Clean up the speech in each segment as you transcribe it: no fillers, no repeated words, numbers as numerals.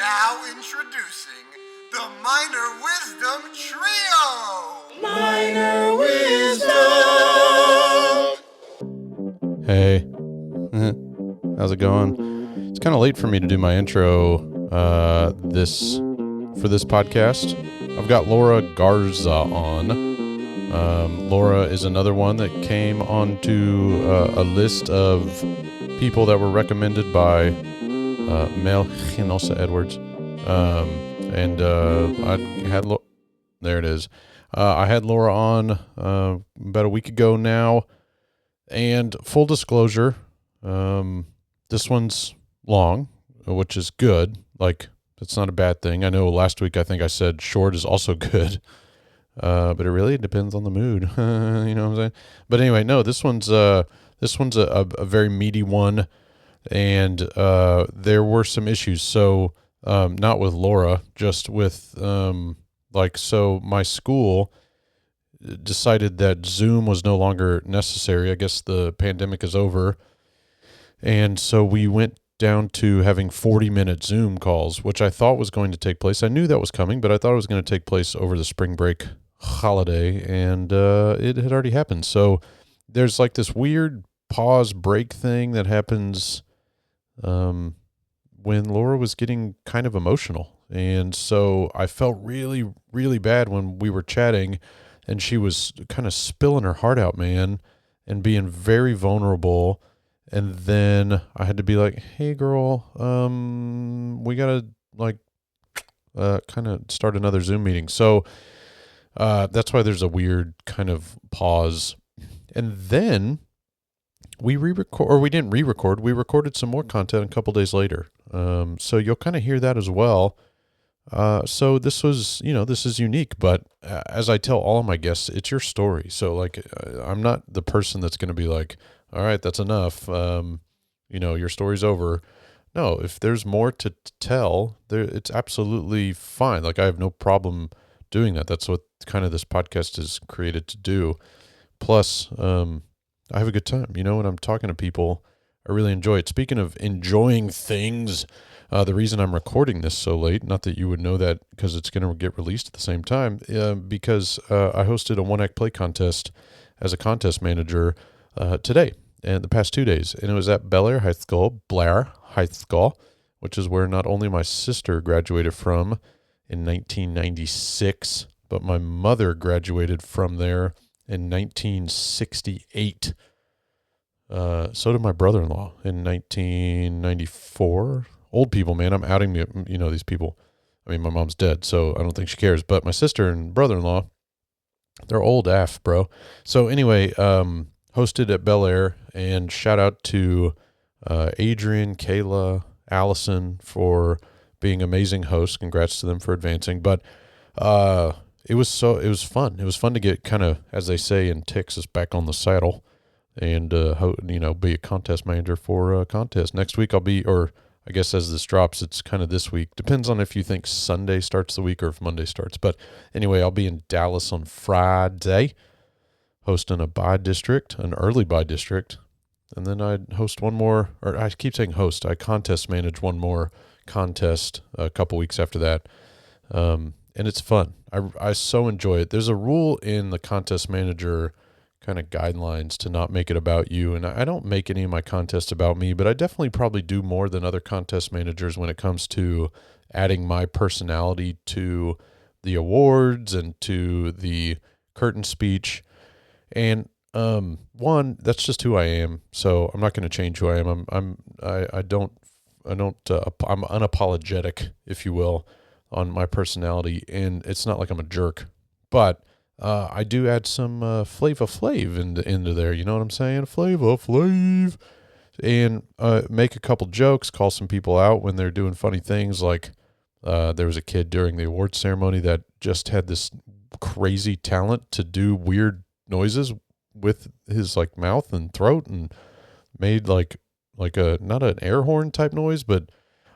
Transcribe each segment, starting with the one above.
Now introducing the Minor Wisdom Trio! Minor Wisdom! Hey, how's it going? It's kind of late for me to do my intro for this podcast. I've got Laura Garza on. Laura is another one that came onto a list of people that were recommended by Mel Hinosa Edwards. There it is. I had Laura on about a week ago now. And full disclosure, this one's long, which is good. Like, it's not a bad thing. I know last week I think I said short is also good, but it really depends on the mood. You know what I'm saying? But anyway, no, this one's a very meaty one, and there were some issues. So not with Laura, just with so my school decided that Zoom was no longer necessary. I guess the pandemic is over. And so we went down to having 40-minute Zoom calls, which I thought was going to take place. I knew that was coming, but I thought it was going to take place over the spring break holiday, and it had already happened. So there's like this weird pause break thing that happens when Laura was getting kind of emotional. And so I felt really, really bad when we were chatting, and she was kind of spilling her heart out, man, and being very vulnerable. And then I had to be like, hey, girl, we got to kind of start another Zoom meeting. So that's why there's a weird kind of pause. And then we didn't re-record. We recorded some more content a couple days later. So you'll kind of hear that as well. So this is unique, but as I tell all of my guests, it's your story. So like, I'm not the person that's going to be like, all right, that's enough. Your story's over. No, if there's more to tell, it's absolutely fine. Like, I have no problem doing that. That's what kind of this podcast is created to do. Plus, I have a good time. When I'm talking to people, I really enjoy it. Speaking of enjoying things, the reason I'm recording this so late, not that you would know that because it's going to get released at the same time, because I hosted a one-act play contest as a contest manager today and the past 2 days. And it was at Blair High School, which is where not only my sister graduated from in 1996, but my mother graduated from there in 1968. So did my brother-in-law in 1994. Old people, man, I'm outing these people. I mean, my mom's dead, so I don't think she cares. But my sister and brother-in-law, they're old AF, bro. So anyway, hosted at Bel Air, and shout out to Adrian, Kayla, Allison for being amazing hosts. Congrats to them for advancing. But it was fun. It was fun to get kind of, as they say in Texas, back on the saddle and be a contest manager for a contest. Next week I'll be, or I guess as this drops, it's kind of this week. Depends on if you think Sunday starts the week or if Monday starts. But anyway, I'll be in Dallas on Friday, hosting an early buy district. And then I'd host one more, or I keep saying host, I contest manage one more contest a couple weeks after that. And it's fun. I so enjoy it. There's a rule in the contest manager kind of guidelines to not make it about you. And I don't make any of my contests about me, but I definitely probably do more than other contest managers when it comes to adding my personality to the awards and to the curtain speech. And one, that's just who I am. So I'm not going to change who I am. I'm unapologetic, if you will, on my personality. And it's not like I'm a jerk, but I do add some Flava Flav into there. You know what I'm saying? Flava Flav. And make a couple jokes, call some people out when they're doing funny things. Like there was a kid during the awards ceremony that just had this crazy talent to do weird noises with his like mouth and throat, and made like a, not an air horn type noise, but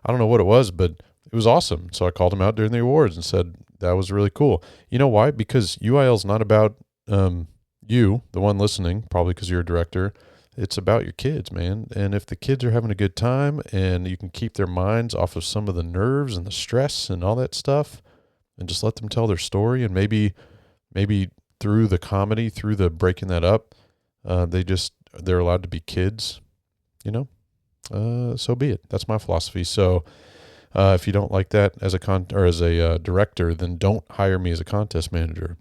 I don't know what it was, but it was awesome. So I called him out during the awards and said, that was really cool. You know why? Because UIL is not about you, the one listening, probably because you're a director. it's about your kids, man. And if the kids are having a good time and you can keep their minds off of some of the nerves and the stress and all that stuff, and just let them tell their story, and maybe through the comedy, through the breaking that up, they're allowed to be kids, you know. So be it. That's my philosophy. So if you don't like that as a director, then don't hire me as a contest manager,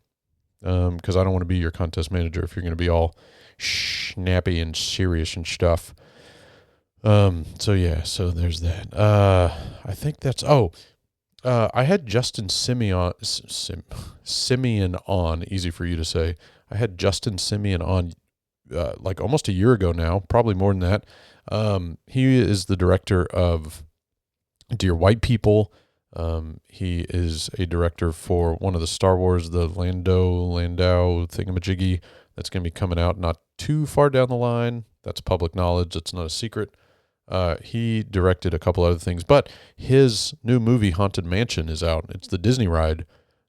because I don't want to be your contest manager if you're going to be all snappy and serious and stuff. So yeah, so there's that. I think that's. I had Justin Simeon on. Easy for you to say. I had Justin Simeon on like almost a year ago now, probably more than that. He is the director of Dear White People. He is a director for one of the Star Wars, the Landau thingamajiggy that's going to be coming out not too far down the line. That's public knowledge. It's not a secret. He directed a couple other things, but his new movie, Haunted Mansion, is out. It's the Disney ride,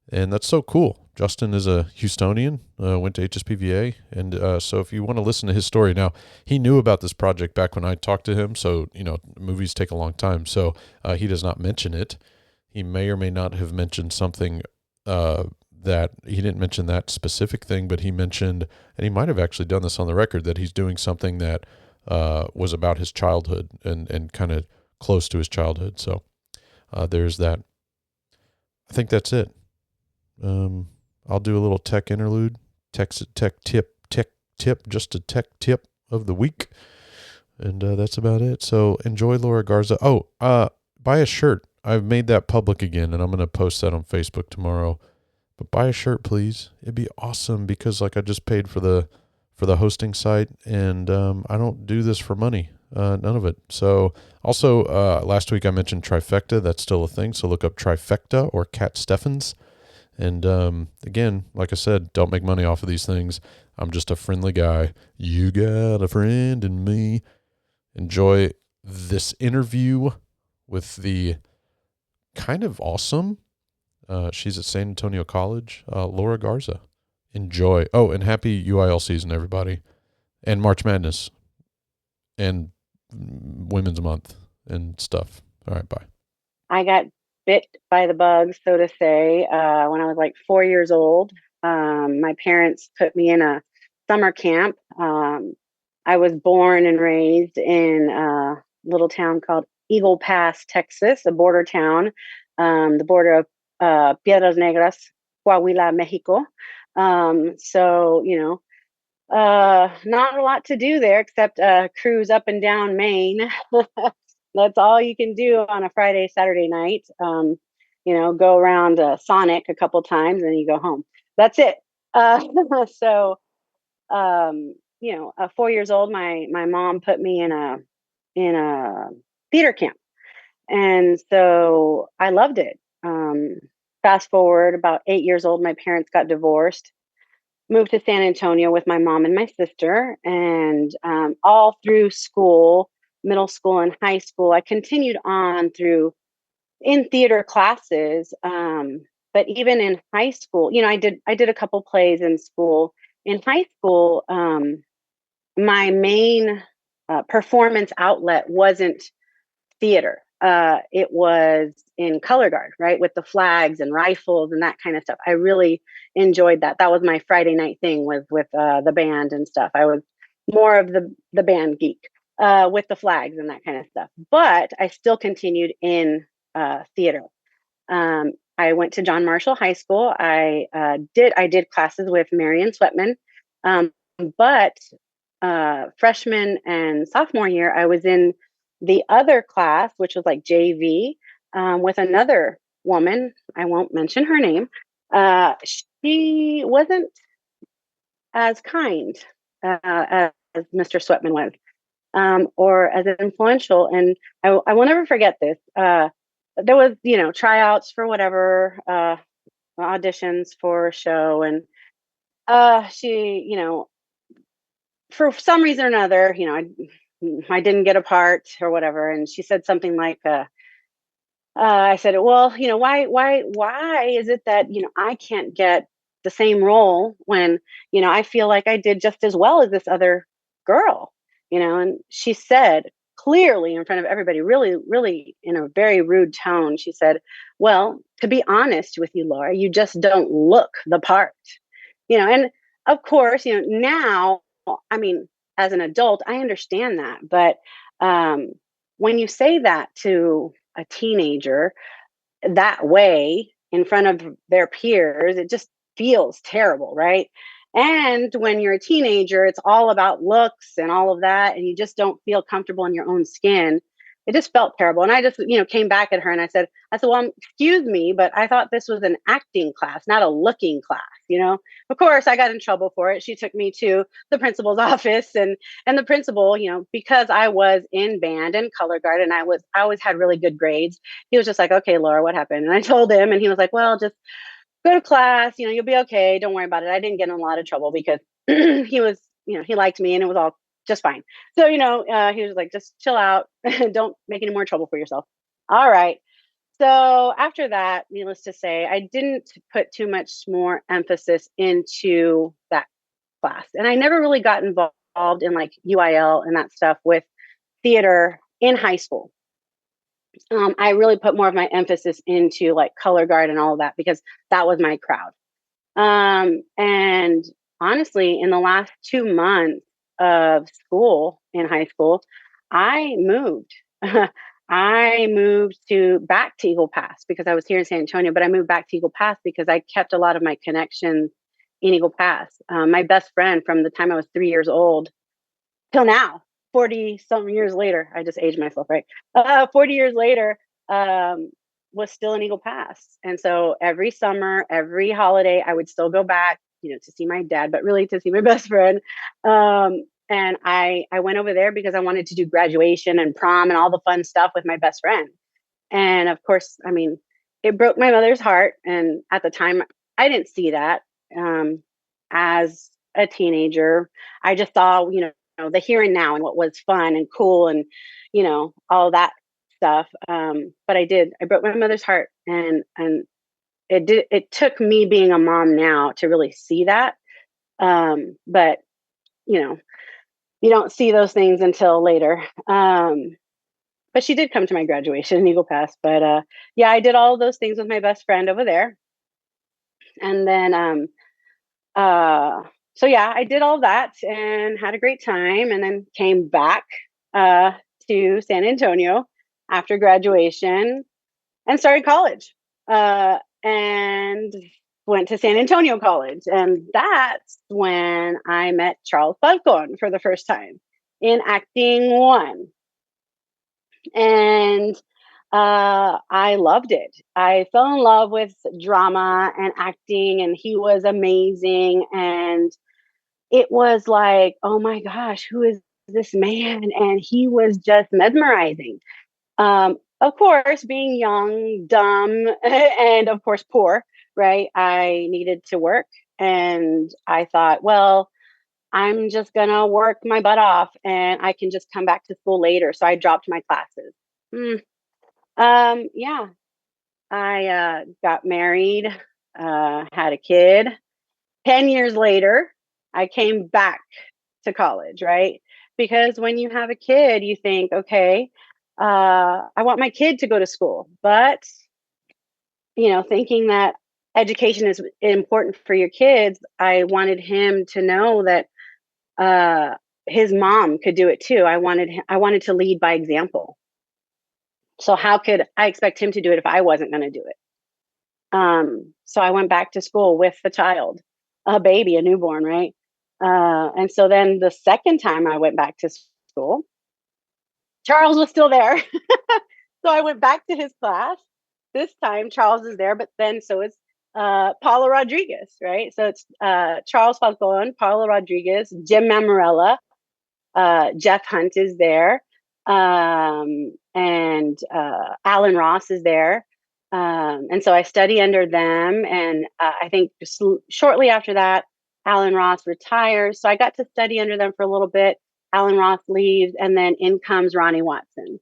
and that's so cool. Justin is a Houstonian, went to HSPVA, and so if you want to listen to his story, now he knew about this project back when I talked to him, so movies take a long time, so he does not mention it. He may or may not have mentioned something that he didn't mention that specific thing, but he mentioned, and he might have actually done this on the record, that he's doing something that was about his childhood and kind of close to his childhood. So there's that. I think that's it. I'll do a little tech interlude, tech tip, just a tech tip of the week. And that's about it. So enjoy Laura Garza. Oh, buy a shirt. I've made that public again, and I'm going to post that on Facebook tomorrow. But buy a shirt, please. It'd be awesome because I just paid for the hosting site, and I don't do this for money. None of it. So also last week I mentioned Trifecta. That's still a thing. So look up Trifecta or Cat Steffens. And again, like I said, don't make money off of these things. I'm just a friendly guy. You got a friend in me. Enjoy this interview with the kind of awesome, she's at San Antonio College, Laura Garza. Enjoy. Oh, and happy UIL season, everybody. And March Madness. And Women's Month and stuff. All right, bye. I got bit by the bug, so to say, when I was like 4 years old. My parents put me in a summer camp. I was born and raised in a little town called Eagle Pass, Texas, a border town, the border of Piedras Negras, Coahuila, Mexico. So, not a lot to do there except cruise up and down Maine. That's all you can do on a Friday, Saturday night. Go around Sonic a couple times and you go home. That's it. So, 4 years old, my mom put me in a theater camp. And so I loved it. Fast forward about 8 years old, my parents got divorced, moved to San Antonio with my mom and my sister. And all through school, middle school and high school, I continued on through in theater classes. But even in high school, I did a couple plays in school. In high school, my main performance outlet wasn't theater. It was in color guard, right? With the flags and rifles and that kind of stuff. I really enjoyed that. That was my Friday night thing with the band and stuff. I was more of the band geek with the flags and that kind of stuff. But I still continued in theater. I went to John Marshall High School. I did classes with Marion Sweatman. But freshman and sophomore year, I was in the other class, which was like JV, with another woman. I won't mention her name. She wasn't as kind as Mr. Sweatman was, or as influential. And I will never forget this. There was, tryouts for whatever, auditions for a show. And she, for some reason or another, I didn't get a part or whatever. And she said something like, I said, well, why is it that, I can't get the same role when, I feel like I did just as well as this other girl. And she said clearly in front of everybody, really, really in a very rude tone, she said, well, to be honest with you, Laura, you just don't look the part. And of course, now, I mean, as an adult, I understand that. But when you say that to a teenager that way in front of their peers, it just feels terrible, right? And when you're a teenager, it's all about looks and all of that, and you just don't feel comfortable in your own skin. It just felt terrible. And I just, came back at her and I said, well, excuse me, but I thought this was an acting class, not a looking class. Of course, I got in trouble for it. She took me to the principal's office, and the principal, because I was in band and color guard and I always had really good grades. He was just like, okay, Laura, what happened? And I told him, and he was like, well, just go to class, you'll be okay. Don't worry about it. I didn't get in a lot of trouble because he was, he liked me and it was all just fine. So, he was like, just chill out. Don't make any more trouble for yourself. All right. So after that, needless to say, I didn't put too much more emphasis into that class. And I never really got involved in like UIL and that stuff with theater in high school. I really put more of my emphasis into like color guard and all of that because that was my crowd. And honestly, in the last 2 months of school in high school, I moved. I moved back to Eagle Pass because I was here in San Antonio, but I moved back to Eagle Pass because I kept a lot of my connections in Eagle Pass. My best friend from the time I was 3 years old till now, 40 some years later, I just aged myself, right? 40 years later, was still in Eagle Pass. And so every summer, every holiday, I would still go back, to see my dad, but really to see my best friend. And I went over there because I wanted to do graduation and prom and all the fun stuff with my best friend. And of course, I mean, it broke my mother's heart. And at the time, I didn't see that as a teenager. I just saw, the here and now and what was fun and cool and, all that stuff. But I broke my mother's heart, and it took me being a mom now to really see that. But, you don't see those things until later. But she did come to my graduation in Eagle Pass. But yeah, I did all of those things with my best friend over there. And then so yeah, I did all that and had a great time, and then came back to San Antonio after graduation and started college, and went to San Antonio College. And that's when I met Charles Falcon for the first time in acting one. And I loved it. I fell in love with drama and acting, and he was amazing. And it was like, oh my gosh, who is this man? And he was just mesmerizing. Of course, being young, dumb, and of course, poor, right? I needed to work. And I thought, well, I'm just going to work my butt off and I can just come back to school later. So I dropped my classes. Yeah, I got married, had a kid. 10 years later, I came back to college, right? Because when you have a kid, you think, okay, I want my kid to go to school. But, thinking that education is important for your kids, I wanted him to know that his mom could do it too. I wanted to lead by example. So how could I expect him to do it if I wasn't going to do it? So I went back to school with the child, a baby, a newborn, right? And so then the second time I went back to school, Charles was still there. So I went back to his class. This time Charles is there, but then so is Paula Rodriguez, right? So it's Charles Falcon, Paula Rodriguez, Jim Mammarella, Jeff Hunt is there, and Alan Ross is there. And so I study under them. And I think shortly after that, Alan Ross retires. So I got to study under them for a little bit. Alan Ross leaves, and then in comes Ronnie Watson.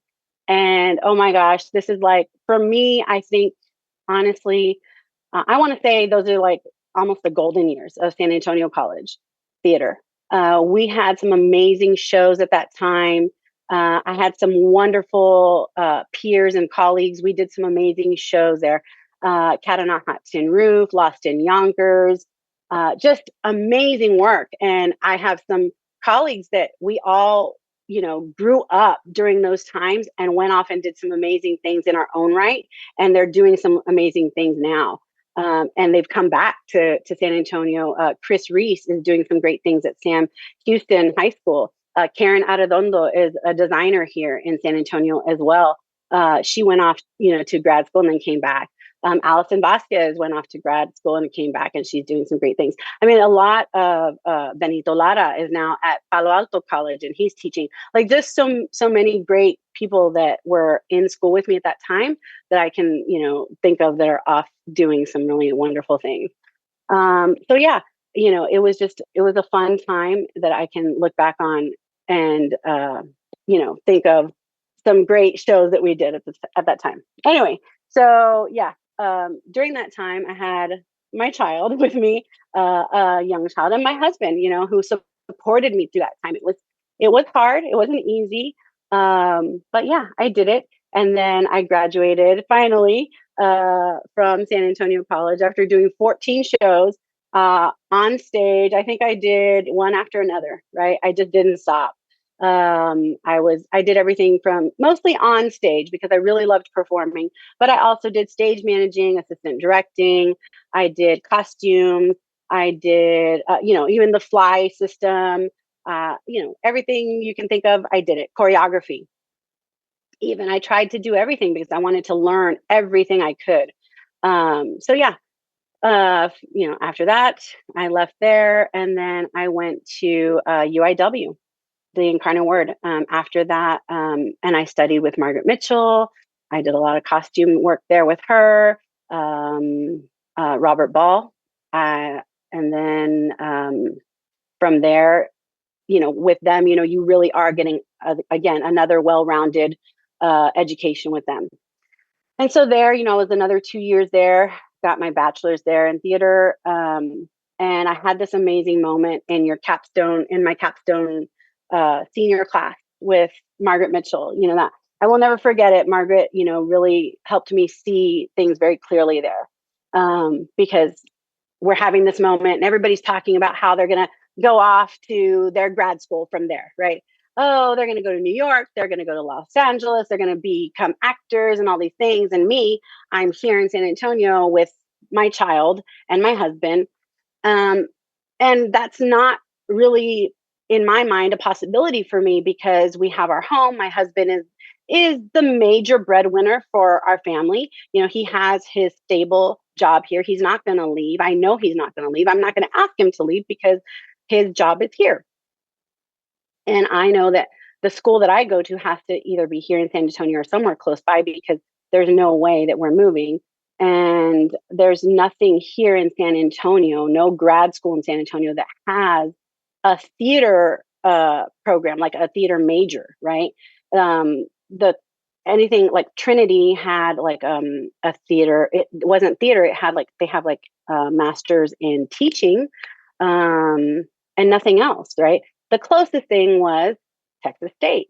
And oh my gosh, this is like, for me, I think, honestly, I want to say those are like almost the golden years of San Antonio College theater. We had some amazing shows at that time. I had some wonderful peers and colleagues. We did some amazing shows there. Cat on a Hot Tin Roof, Lost in Yonkers, just amazing work. And I have some colleagues that we all, grew up during those times and went off and did some amazing things in our own right. And they're doing some amazing things now. And they've come back to San Antonio. Chris Reese is doing some great things at Sam Houston High School. Karen Arredondo is a designer here in San Antonio as well. She went off, to grad school and then came back. Allison Vasquez went off to grad school and came back, and she's doing some great things. I mean, a lot of Benito Lara is now at Palo Alto College, and he's teaching. Like, just so many great people that were in school with me at that time that I can, think of that are off doing some really wonderful things. So yeah, it was a fun time that I can look back on and think of some great shows that we did at that time. Anyway, so yeah. During that time, I had my child with me, a young child, and my husband, who supported me through that time. It was hard. It wasn't easy. But yeah, I did it. And then I graduated finally from San Antonio College after doing 14 shows on stage. I think I did one after another, right? I just didn't stop. I did everything from mostly on stage because I really loved performing, but I also did stage managing, assistant directing. I did costumes. I did, even the fly system, everything you can think of. I did it. Choreography. Even I tried to do everything because I wanted to learn everything I could. So yeah, after that, I left there and then I went to UIW, the Incarnate Word. After that, and I studied with Margaret Mitchell. I did a lot of costume work there with her, Robert Ball. And then from there, with them, you really are getting, again, another well-rounded education with them. And so there, I was another 2 years there, got my bachelor's there in theater. And I had this amazing moment in my capstone senior class with Margaret Mitchell. That I will never forget it. Margaret, really helped me see things very clearly there, because we're having this moment and everybody's talking about how they're going to go off to their grad school from there, right? Oh, they're going to go to New York. They're going to go to Los Angeles. They're going to become actors and all these things. And me, I'm here in San Antonio with my child and my husband. And that's not really, in my mind, a possibility for me because we have our home. My husband is the major breadwinner for our family. He has his stable job here. He's not going to leave. I know he's not going to leave. I'm not going to ask him to leave because his job is here. And I know that the school that I go to has to either be here in San Antonio or somewhere close by because there's no way that we're moving. And there's nothing here in San Antonio, no grad school in San Antonio that has a theater program, like a theater major, right? Anything like Trinity had like a theater. It wasn't theater. It had they have masters in teaching, and nothing else, right? The closest thing was Texas State.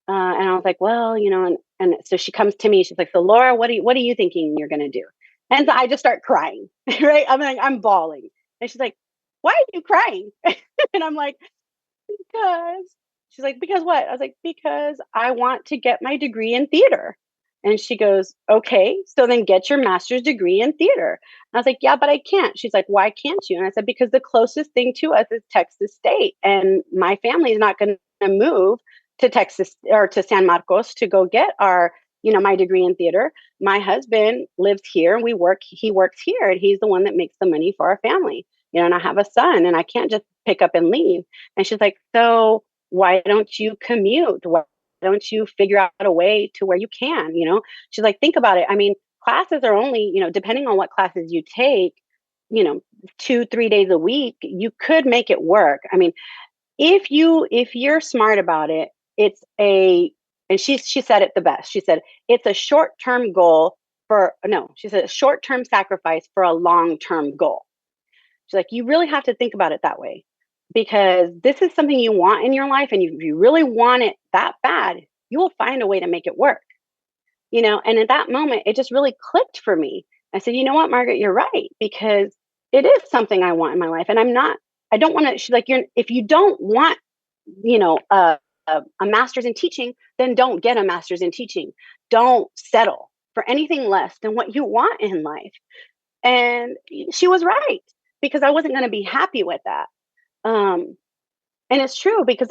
And I was like, well, and so she comes to me, she's like, so Laura, what are you thinking you're going to do? And so I just start crying, right? I'm bawling. And she's like, why are you crying? And I'm like, because she's like, because what? I was like, because I want to get my degree in theater. And she goes, okay, so then get your master's degree in theater. And I was like, yeah, but I can't. She's like, why can't you? And I said, because the closest thing to us is Texas State. And my family is not going to move to Texas or to San Marcos to go get my degree in theater. My husband lives here and he works here and he's the one that makes the money for our family, and I have a son and I can't just pick up and leave. And she's like, so why don't you commute? Why don't you figure out a way to where you can, she's like, think about it. I mean, classes are only, depending on what classes you take, 2-3 days a week, you could make it work. I mean, if you're smart about it, and she said it the best. She said, it's a short-term goal she said a short-term sacrifice for a long-term goal. She's like, you really have to think about it that way. because this is something you want in your life. And if you really want it that bad, you will find a way to make it work, And at that moment, it just really clicked for me. I said, you know what, Margaret, you're right, because it is something I want in my life. And I don't want to, she's like, if you don't want, you know, a, a master's in teaching, then don't get a master's in teaching. Don't settle for anything less than what you want in life. And she was right, because I wasn't going to be happy with that. Um, and it's true, because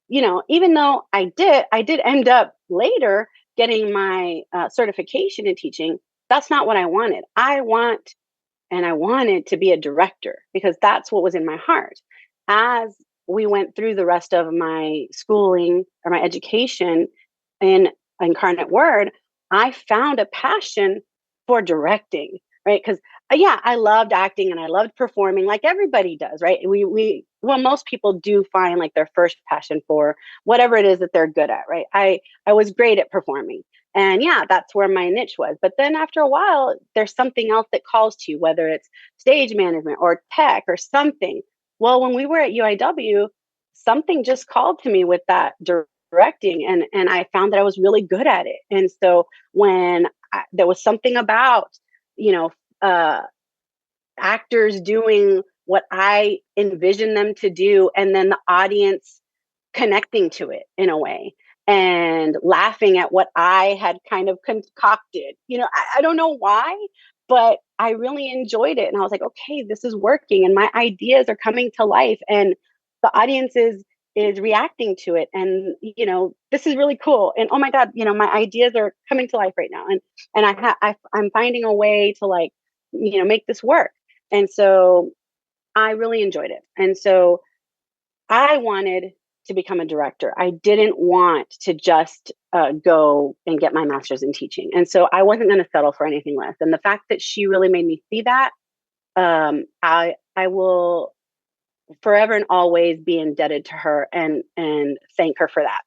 even though I did end up later getting my certification in teaching. That's not what I wanted. I wanted to be a director, because that's what was in my heart. As we went through the rest of my schooling or my education in Incarnate Word, I found a passion for directing, right? Because yeah, I loved acting and I loved performing, like everybody does, right? Well, most people do find like their first passion for whatever it is that they're good at, right? I was great at performing. And yeah, that's where my niche was. But then after a while, there's something else that calls to you, whether it's stage management or tech or something. Well, when we were at UIW, something just called to me with that directing, and I found that I was really good at it. And so when there was something about, you know, uh, actors doing what I envisioned them to do, and then the audience connecting to it in a way and laughing at what I had kind of concocted. I don't know why, but I really enjoyed it. And I was like, okay, this is working, and my ideas are coming to life, and the audience is reacting to it. And this is really cool. And oh my God, my ideas are coming to life right now. And I'm finding a way to, like, make this work. And so I really enjoyed it. And so I wanted to become a director. I didn't want to just go and get my master's in teaching. And so I wasn't going to settle for anything less. And the fact that she really made me see that, I will forever and always be indebted to her, and thank her for that.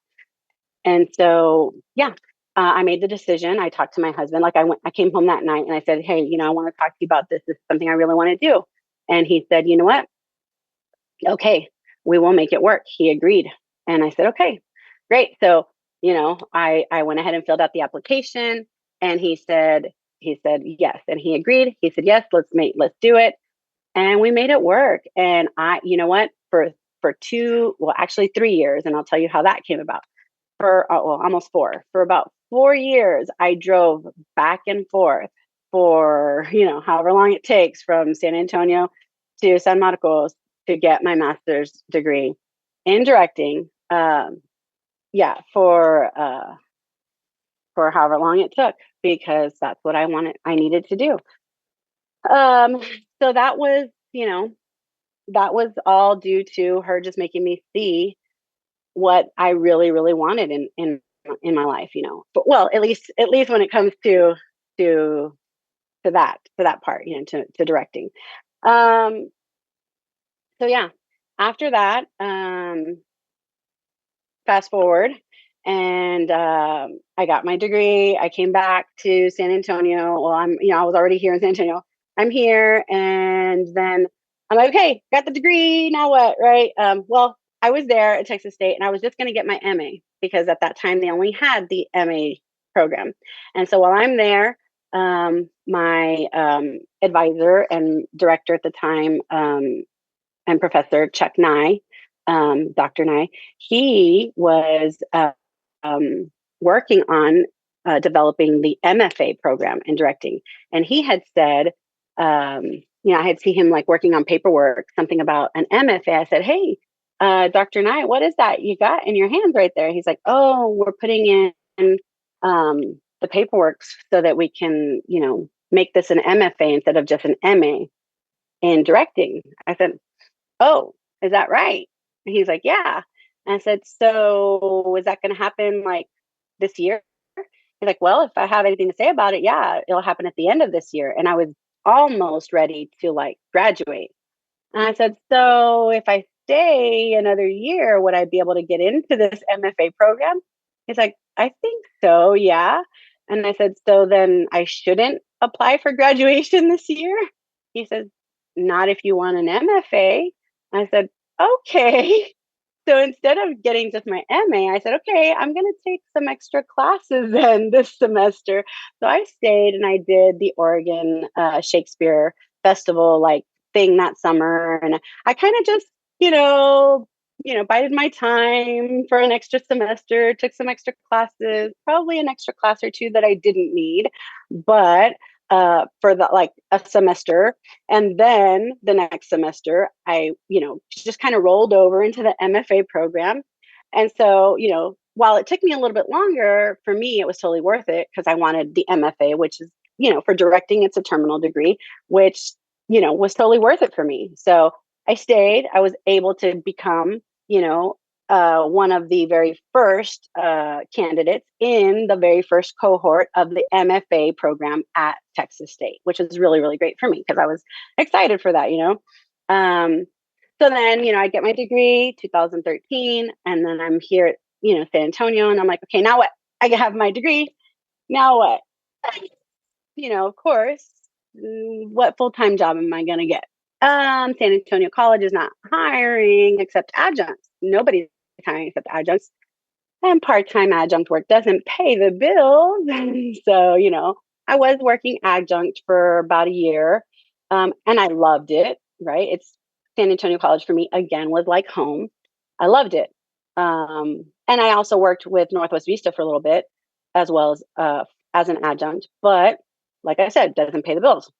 And so, yeah, I made the decision. I talked to my husband. Like, I came home that night and I said, hey, I want to talk to you about this. This is something I really want to do. And he said, you know what? Okay, we will make it work. He agreed. And I said, okay, great. So, I went ahead and filled out the application, and he said yes. And he agreed. He said, yes, let's do it. And we made it work. And you know what, for 3 years, and I'll tell you how that came about. For almost 4, for about 4 years, I drove back and forth for, however long it takes, from San Antonio to San Marcos to get my master's degree in directing. Yeah, for however long it took, because that's what I needed to do. So that was, that was all due to her just making me see what I really, really wanted in my life, But, well, at least when it comes to that part, to directing. So yeah, after that, fast forward, and I got my degree. I came back to San Antonio. Well, I was already here in San Antonio. I'm here, and then I'm like, okay, got the degree. Now what, right? Well, I was there at Texas State, and I was just going to get my MA, because at that time they only had the MA program. And so while I'm there, my advisor and director at the time, and Professor Chuck Nye, Dr. Nye, he was working on developing the MFA program in directing. And he had said, I had seen him like working on paperwork, something about an MFA. I said, hey, Dr. Nye, what is that you got in your hands right there? He's like, oh, we're putting in the paperwork so that we can, make this an MFA instead of just an MA in directing. I said, oh, is that right? And he's like, yeah. And I said, so is that going to happen like this year? He's like, well, if I have anything to say about it, yeah, it'll happen at the end of this year. And I was almost ready to like graduate. And I said, so if I stay another year, would I be able to get into this MFA program? He's like, I think so, yeah. And I said, so then I shouldn't apply for graduation this year? He says, not if you want an MFA. I said, okay. So instead of getting just my MA, I said, okay, I'm going to take some extra classes then this semester. So I stayed and I did the Oregon Shakespeare Festival like thing that summer, and I kind of just, you know, bided my time for an extra semester, took some extra classes, probably an extra class or two that I didn't need, but for the like a semester. And then the next semester, I, just kind of rolled over into the MFA program. And so, while it took me a little bit longer, for me, it was totally worth it because I wanted the MFA, which is, for directing, it's a terminal degree, which, was totally worth it for me. So I stayed. I was able to become, one of the very first candidates in the very first cohort of the MFA program at Texas State, which is really, really great for me because I was excited for that. So then, I get my degree 2013, and then I'm here at, San Antonio, and I'm like, okay, now what? I have my degree. Now what? Of course, what full-time job am I going to get? San Antonio College is not hiring except adjuncts. Nobody's hiring except adjuncts. And part-time adjunct work doesn't pay the bills. So, I was working adjunct for about a year. And I loved it, right? It's San Antonio College for me, again, was like home. I loved it. And I also worked with Northwest Vista for a little bit, as well as an adjunct. But like I said, doesn't pay the bills.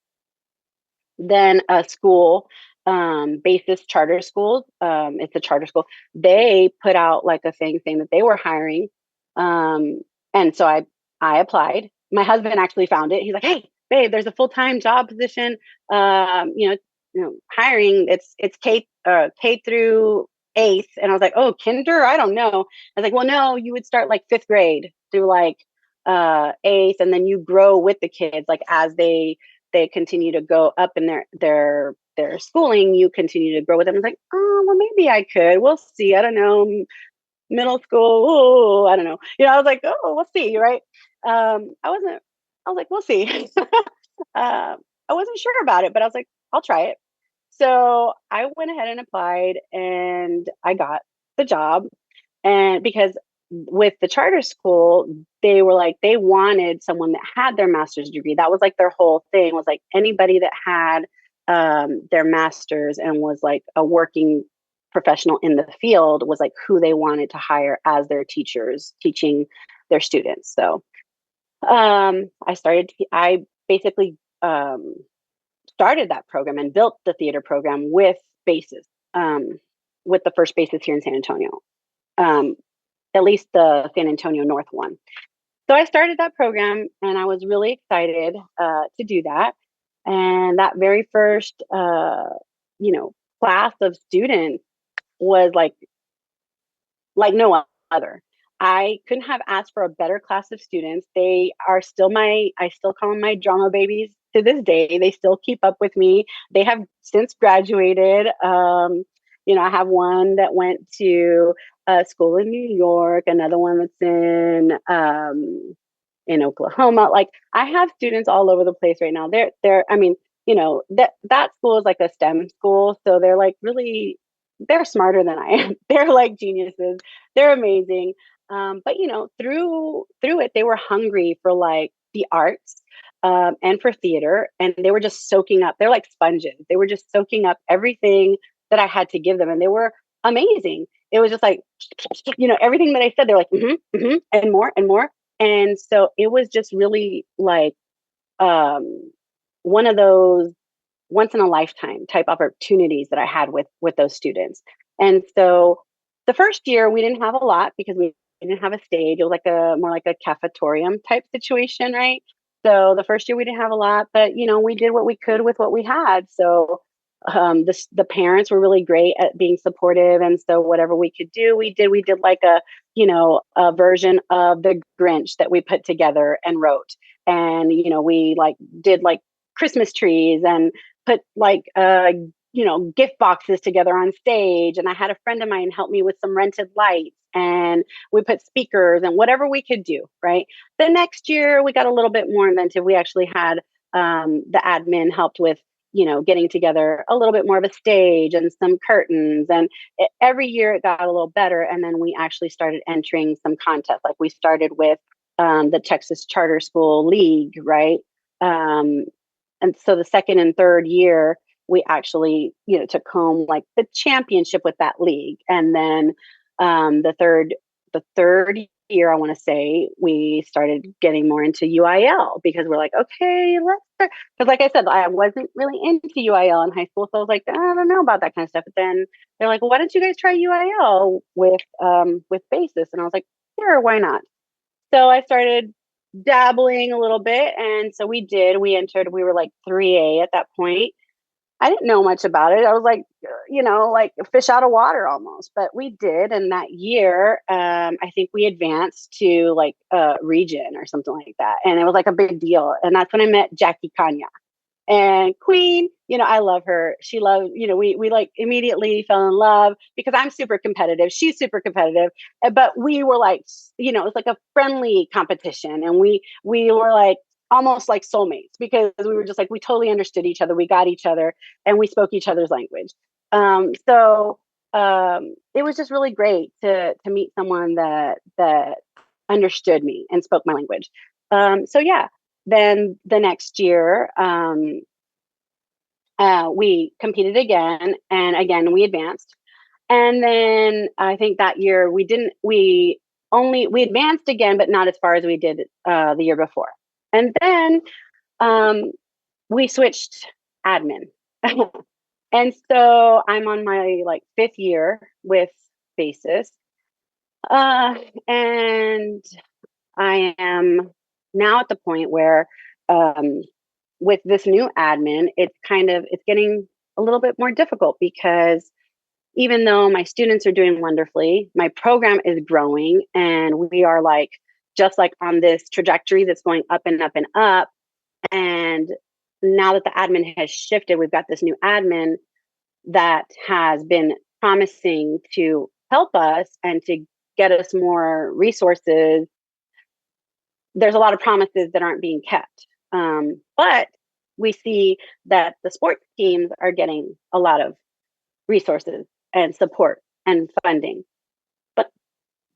Then a school, Basis Charter School, it's a charter school. They put out like a thing saying that they were hiring, and so I applied. My husband actually found it. He's like, "Hey, babe, there's a full-time job position. Hiring. It's K through eighth." And I was like, "Oh, kinder? I don't know." I was like, "Well, no, you would start like fifth grade through like eighth, and then you grow with the kids like as they continue to go up in their schooling, you continue to grow with them." I was like, "Oh, well, maybe I could. We'll see. I don't know. Middle school, I don't know." I was like, "Oh, we'll see," right? I was like, "We'll see." I wasn't sure about it, but I was like, "I'll try it." So I went ahead and applied, and I got the job. And because with the charter school, they were like, they wanted someone that had their master's degree. That was like their whole thing, was like anybody that had their master's and was like a working professional in the field was like who they wanted to hire as their teachers teaching their students. So I basically started that program and built the theater program with Basis, with the first Basis here in San Antonio. At least the San Antonio North one. So I started that program, and I was really excited to do that. And that very first, class of students was like no other. I couldn't have asked for a better class of students. They are still I still call them my drama babies to this day. They still keep up with me. They have since graduated. I have one that went to school in New York, another one that's in Oklahoma. Like I have students all over the place right now. I mean, that school is like a STEM school. So they're like really, they're smarter than I am. They're like geniuses. They're amazing. But through it, they were hungry for like the arts, and for theater, and they were just soaking up. They're like sponges. They were just soaking up everything that I had to give them, and they were amazing. It was just like, everything that I said, they're like, and more and more. And so it was just really like one of those once in a lifetime type opportunities that I had with those students. And so the first year we didn't have a lot because we didn't have a stage. It was like more like a cafetorium type situation, right? So the first year we didn't have a lot, but we did what we could with what we had. So the parents were really great at being supportive, and so whatever we could do, we did. We did like a version of the Grinch that we put together and wrote, and we like did like Christmas trees and put like gift boxes together on stage. And I had a friend of mine help me with some rented lights, and we put speakers and whatever we could do. Right. The next year we got a little bit more inventive. We actually had the admin helped with getting together a little bit more of a stage and some curtains. And every year it got a little better. And then we actually started entering some contests. Like we started with the Texas Charter School League, right? And so the second and third year, we actually, took home like the championship with that league. And then the third year, I want to say, we started getting more into UIL because we're like, okay, let's start. Because like I said, I wasn't really into UIL in high school. So I was like, I don't know about that kind of stuff. But then they're like, well, why don't you guys try UIL with basis? And I was like, sure, why not? So I started dabbling a little bit. And so we did. We entered, we were like 3A at that point. I didn't know much about it. I was like, like a fish out of water almost, but we did. And that year, I think we advanced to like a region or something like that. And it was like a big deal. And that's when I met Jackie Kanya. And Queen, I love her. She loved, we like immediately fell in love because I'm super competitive. She's super competitive. But we were like, it was like a friendly competition. And we were like almost like soulmates because we were just like, we totally understood each other. We got each other and we spoke each other's language. So it was just really great to meet someone that understood me and spoke my language. So yeah. Then the next year, we competed again, and again we advanced. And then I think that year we advanced again, but not as far as we did the year before. And then we switched admin, and so I'm on my like 5th year with Basis, and I am now at the point where with this new admin, it's getting a little bit more difficult because even though my students are doing wonderfully, my program is growing and we are like just like on this trajectory that's going up and up and up. And now that the admin has shifted, we've got this new admin that has been promising to help us and to get us more resources. There's a lot of promises that aren't being kept. But we see that the sports teams are getting a lot of resources and support and funding, but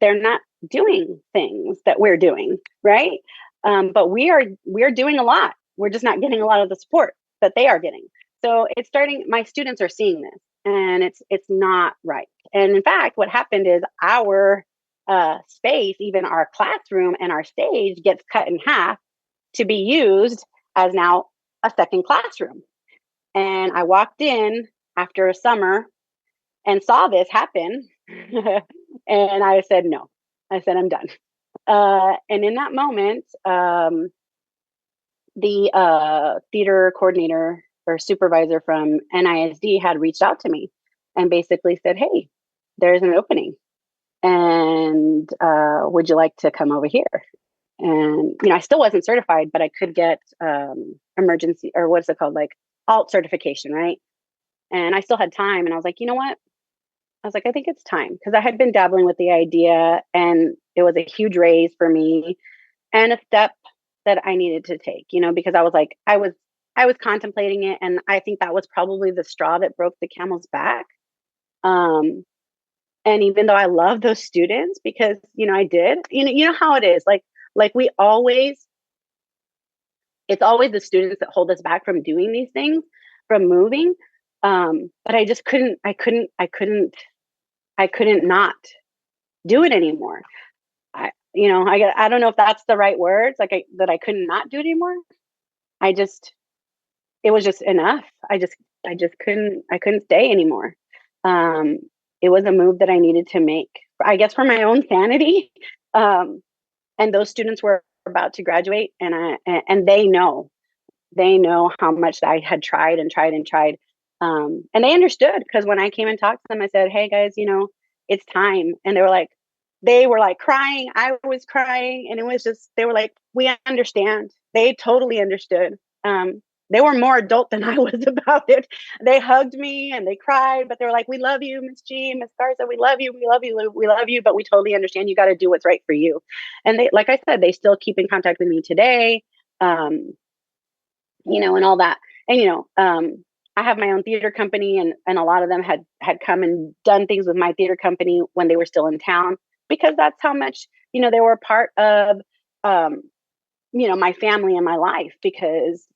they're not doing things that we're doing, right? But we're doing a lot. We're just not getting a lot of the support that they are getting. So it's starting. My students are seeing this, and it's not right. And in fact, what happened is our space, even our classroom and our stage, gets cut in half to be used as now a second classroom. And I walked in after a summer and saw this happen. And I said, no. I said, I'm done. And in that moment, the theater coordinator or supervisor from NISD had reached out to me and basically said, hey, there's an opening. And would you like to come over here? And, I still wasn't certified, but I could get emergency, or what's it called? Like alt certification, right? And I still had time. And I was like, you know what? I was like, I think it's time, because I had been dabbling with the idea and it was a huge raise for me and a step that I needed to take, because I was like, I was contemplating it. And I think that was probably the straw that broke the camel's back. And even though I love those students, because, I did, you know how it is, like it's always the students that hold us back from doing these things, from moving. But I just couldn't not do it anymore. I don't know if that's the right words, like that I couldn't not do it anymore. It was just enough. I couldn't stay anymore. It was a move that I needed to make, I guess, for my own sanity. And those students were about to graduate, and they know how much I had tried and tried and tried. And they understood, because when I came and talked to them, I said, hey guys, it's time. And they were like crying. I was crying. And it was just, they were like, we understand. They totally understood. They were more adult than I was about it. They hugged me and they cried, but they were like, we love you, Miss G, Miss Garza, we love you, we love you, we love you, but we totally understand. You got to do what's right for you. And they, like I said, they still keep in contact with me today, and all that. And, I have my own theater company, and a lot of them had come and done things with my theater company when they were still in town, because that's how much, they were a part of, um, my family and my life, because,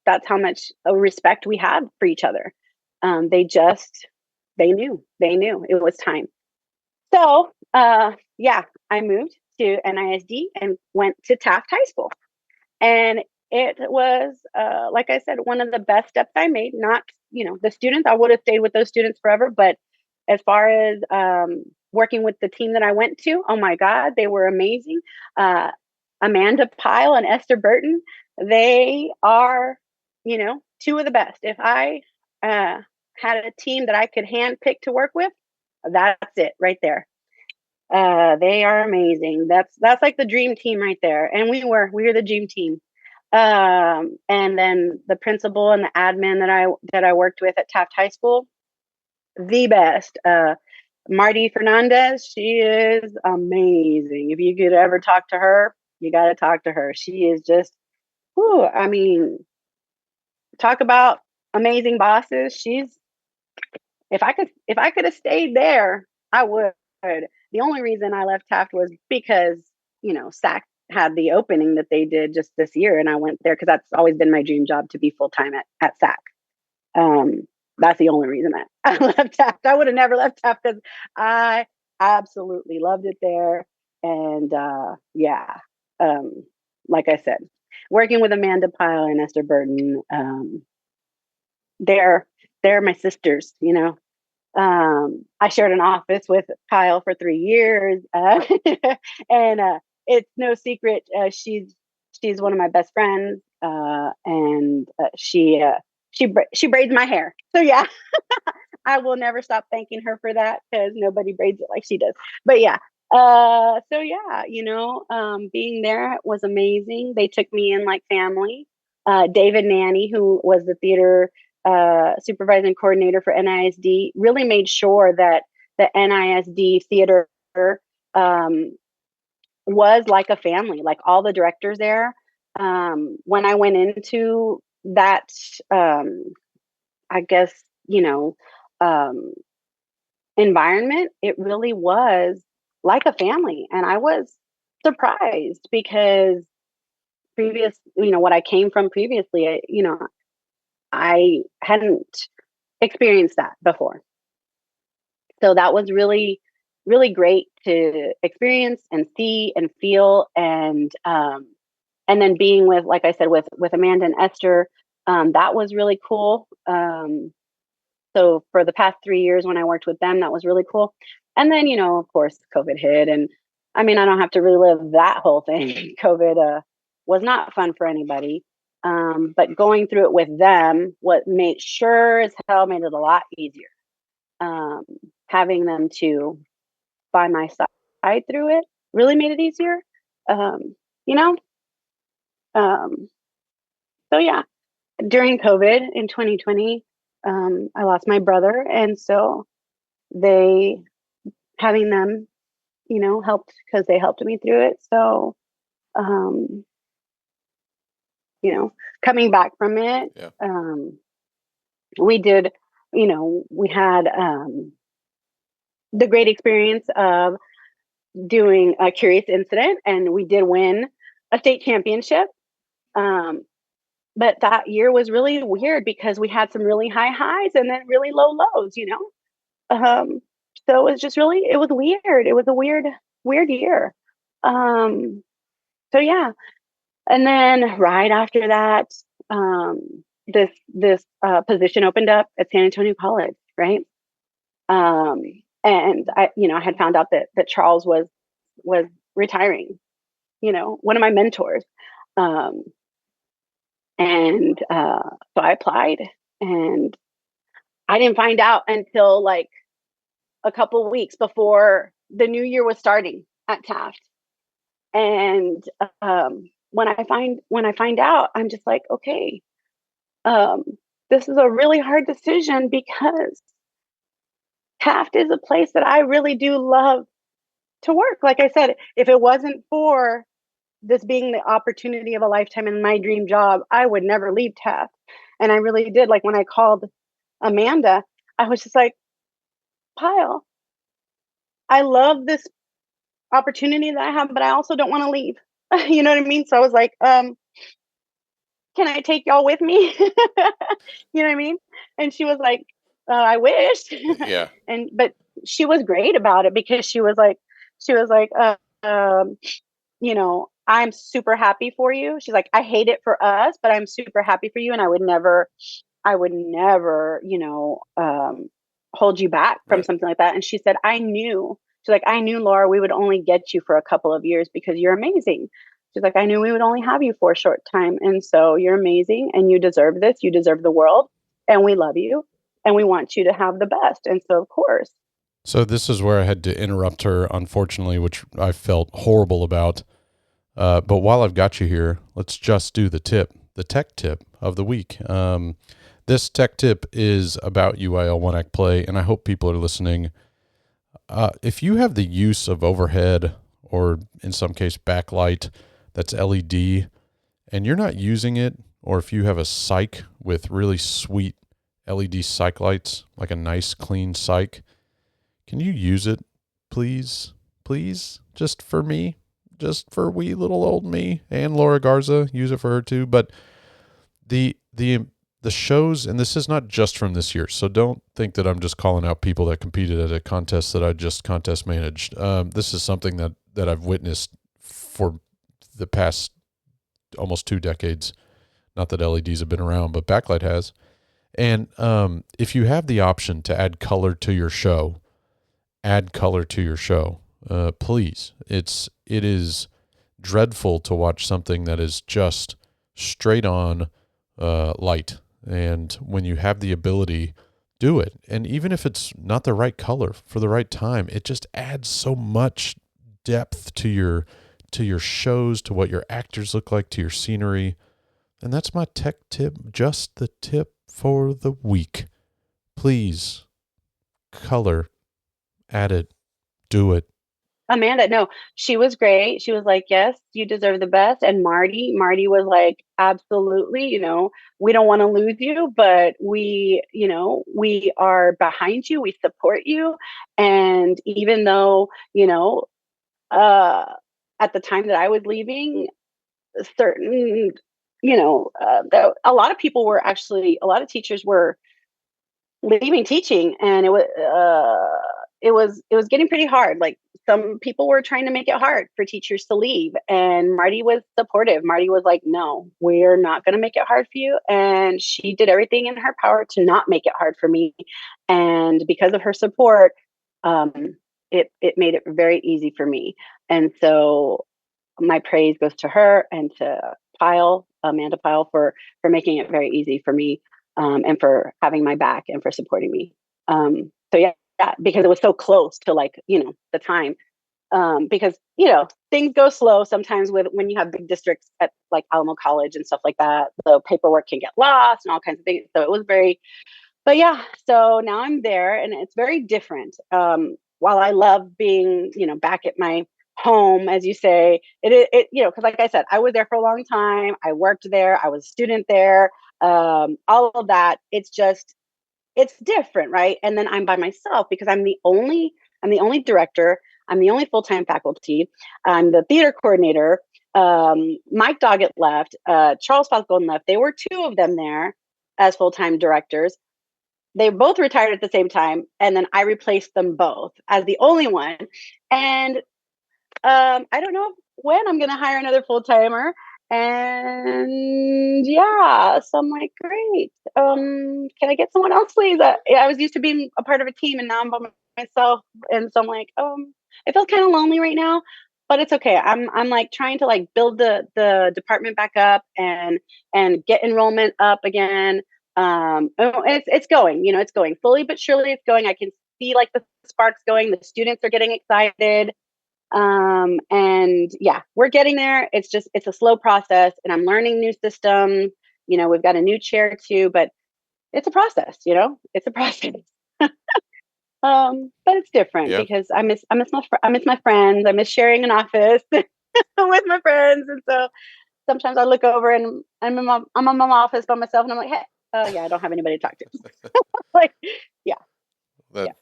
that's how much respect we had for each other. They knew it was time. So, yeah, I moved to NISD and went to Taft High School. And it was, like I said, one of the best steps I made. Not, the students, I would have stayed with those students forever. But as far as working with the team that I went to, oh my God, they were amazing. Amanda Pyle and Esther Burton, they are, two of the best. If I had a team that I could handpick to work with, that's it right there. They are amazing. That's like the dream team right there. And we were the dream team. And then the principal and the admin that I worked with at Taft High School, the best. Marty Fernandez, she is amazing. If you could ever talk to her, you got to talk to her. She is just, I mean, talk about amazing bosses. If I could have stayed there, I would. The only reason I left Taft was because, SAC had the opening that they did just this year, and I went there because that's always been my dream job, to be full-time at SAC. That's the only reason I left Taft. I would have never left Taft because I absolutely loved it there. And yeah, like I said, working with Amanda Pyle and Esther Burton, they're my sisters, I shared an office with Kyle for 3 years, and it's no secret, she's one of my best friends, and she braids my hair. So yeah, I will never stop thanking her for that, because nobody braids it like she does. But yeah, so yeah, being there was amazing. They took me in like family. David Nanny, who was the theater supervising coordinator for NISD, really made sure that the NISD theater was like a family, like all the directors there. When I went into that, I guess, um, environment, it really was like a family. And I was surprised because what I came from previously, I hadn't experienced that before. So that was really, really great to experience and see and feel. And then being with, like I said, with Amanda and Esther, that was really cool. So for the past 3 years when I worked with them, that was really cool. And then, of course, COVID hit. And I mean, I don't have to relive that whole thing. COVID was not fun for anybody. But going through it with them, what made sure as hell made it a lot easier. Having them to by my side through it really made it easier. You know, so yeah, during COVID in 2020, I lost my brother, and so they having them, helped, because they helped me through it. So, um, coming back from it, Yeah. we did, we had the great experience of doing a Curious Incident, and we did win a state championship. But that year was really weird because we had some really high highs and then really low lows, so it was just really, it was weird. It was a weird year. So yeah. And then right after that, this position opened up at San Antonio College, right? And I had found out that Charles was retiring, one of my mentors. And so I applied, and I didn't find out until like a couple weeks before the new year was starting at Taft. And when I find out, I'm just like, okay, this is a really hard decision, because Taft is a place that I really do love to work. Like I said, if it wasn't for this being the opportunity of a lifetime and my dream job, I would never leave Taft. And I really did. Like when I called Amanda, I was just like, Pyle, I love this opportunity that I have, but I also don't want to leave. You know what I mean? So I was like, can I take y'all with me? You know what I mean? And she was like, I wish. Yeah. But she was great about it because she was like, um, I'm super happy for you. She's like, I hate it for us, but I'm super happy for you. And I would never, hold you back from Right. something like that. And she said, she's like, I knew, Laura, we would only get you for a couple of years because you're amazing. She's like, I knew we would only have you for a short time. And so you're amazing and you deserve this. You deserve the world. And we love you. And we want you to have the best. And so, of course. So this is where I had to interrupt her, unfortunately, which I felt horrible about. But while I've got you here, let's just do the tech tip of the week. This tech tip is about UIL 1-act play, and I hope people are listening. If you have the use of overhead or in some case backlight that's LED and you're not using it, or if you have a cyc with really sweet LED cyc lights, like a nice clean cyc, can you use it, please? Please? Just for me? Just for wee little old me and Laura Garza, use it for her too. But the shows, and this is not just from this year, so don't think that I'm just calling out people that competed at a contest that I just contest managed. This is something that I've witnessed for the past almost 2 decades. Not that LEDs have been around, but backlight has. And if you have the option to add color to your show, please. It is dreadful to watch something that is just straight on light. And when you have the ability, do it. And even if it's not the right color for the right time, it just adds so much depth to your shows, to what your actors look like, to your scenery. And that's my tech tip, just the tip for the week. Please, color, add it, do it. Amanda, no, she was great. She was like, yes, you deserve the best. And Marty was like, absolutely, we don't want to lose you, but we are behind you. We support you. And even though, at the time that I was leaving, certain, a lot of people were actually, a lot of teachers were leaving teaching, and it was getting pretty hard. Like some people were trying to make it hard for teachers to leave, and Marty was supportive. Marty was like, no, we're not going to make it hard for you. And she did everything in her power to not make it hard for me. And because of her support, it made it very easy for me. And so my praise goes to her and to Amanda Pyle, for making it very easy for me, and for having my back and for supporting me. So yeah, because it was so close to the time. Because things go slow sometimes when you have big districts at like Alamo College and stuff like that. The paperwork can get lost and all kinds of things. So it was but yeah. So now I'm there, and it's very different. While I love being back at my home, as you say, because like I said, I was there for a long time. I worked there. I was a student there. All of that. It's different, right? And then I'm by myself because I'm the only director. I'm the only full-time faculty. I'm the theater coordinator. Mike Doggett left. Charles Falcone left. There were 2 of them there as full-time directors. They both retired at the same time, and then I replaced them both as the only one. And I don't know when I'm going to hire another full-timer. And yeah, so I'm like, great. Can I get someone else, please? I was used to being a part of a team, and now I'm by myself. And so I'm like, it feels kind of lonely right now, but it's okay. I'm like trying to like build the department back up and get enrollment up again. It's going, it's going slowly but surely. It's going. I can see like the sparks going. The students are getting excited. And yeah, we're getting there. It's a slow process, and I'm learning new systems. We've got a new chair too, but it's a process, it's a process. But it's different because I miss my friends. I miss sharing an office with my friends. And so sometimes I look over and I'm in my office by myself, and I'm like, hey, oh yeah, I don't have anybody to talk to. Like, yeah,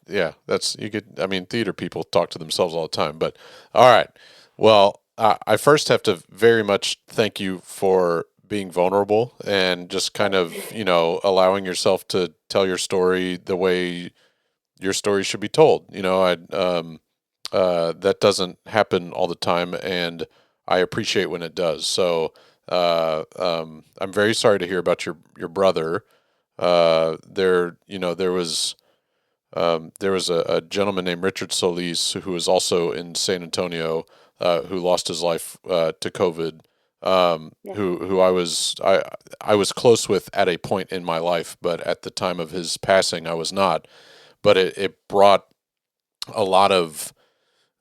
yeah. That's you could. I mean, theater people talk to themselves all the time. But all right, well, I first have to very much thank you for being vulnerable and just kind of allowing yourself to tell your story the way your story should be told. That doesn't happen all the time, and I appreciate when it does. So I'm very sorry to hear about your brother. There was a gentleman named Richard Solis who was also in San Antonio who lost his life to COVID. Yeah. Who I was close with at a point in my life, but at the time of his passing, I was not. But it brought a lot of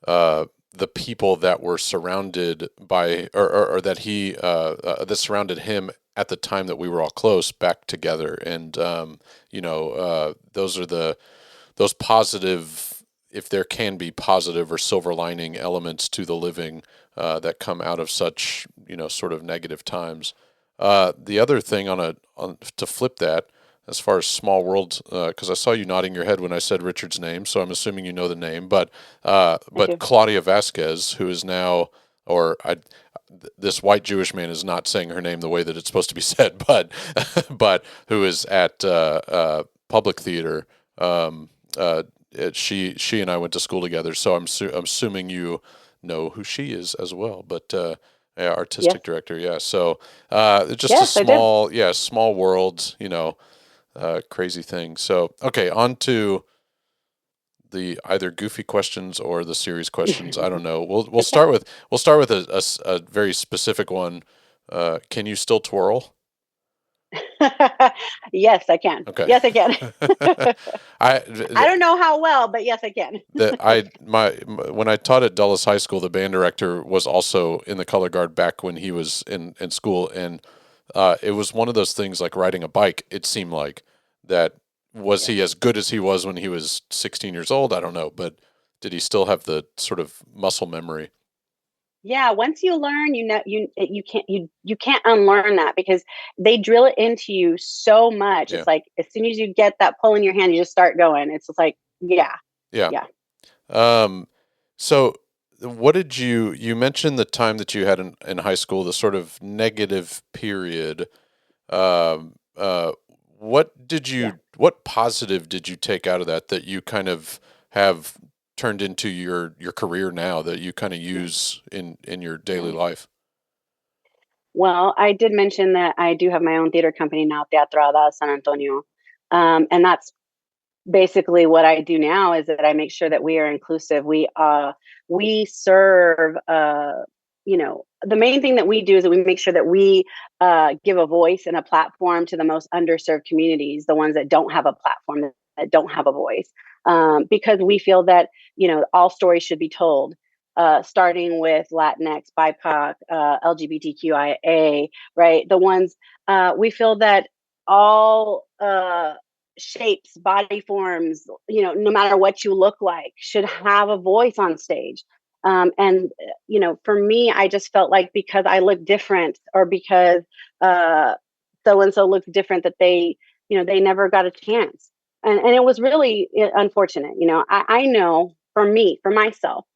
the people that were surrounded by, or that that surrounded him at the time that we were all close back together, and those are those positive, if there can be positive or silver lining elements to the living that come out of such sort of negative times. The other thing to flip that, as far as small world, because I saw you nodding your head when I said Richard's name, so I'm assuming you know the name. But do. Claudia Vasquez, who is now, this white Jewish man is not saying her name the way that it's supposed to be said, but who is at Public Theater. She and I went to school together, so I'm assuming you know who she is as well. But artistic Yes. director, yeah. So just Yes, I do. small world, crazy thing. So okay, on to the either goofy questions or the serious questions. I don't know. We'll start with a very specific one. Can you still twirl? Yes, I can. Okay. Yes, I can. I I don't know how well, but yes, I can. that I when I taught at Dulles High School, the band director was also in the color guard back when he was in school, and it was one of those things like riding a bike. It seemed like that. Was Yeah. he as good as he was when he was 16 years old? I don't know, but did he still have the sort of muscle memory? Yeah, once you learn, you can't unlearn that because they drill it into you so much. Yeah, It's like as soon as you get that pull in your hand, you just start going. It's just like, yeah, yeah. yeah. Um, so what did you mentioned the time that you had in high school, the sort of negative period. Um, uh, Yeah. what positive did you take out of that you kind of have turned into your career now that you kind of Yeah. use in your daily Right. life? Well, I did mention that I do have my own theater company now, Teatrada San Antonio. And that's basically what I do now is that I make sure that we are inclusive. We serve the main thing that we do is that we make sure that we give a voice and a platform to the most underserved communities, the ones that don't have a platform, that don't have a voice, because we feel that all stories should be told, starting with Latinx, BIPOC, LGBTQIA, right? The ones we feel that all shapes, body forms, no matter what you look like, should have a voice on stage. And for me, I just felt like because I look different or because so and so looks different, that they never got a chance. And it was really unfortunate. I know for me, for myself,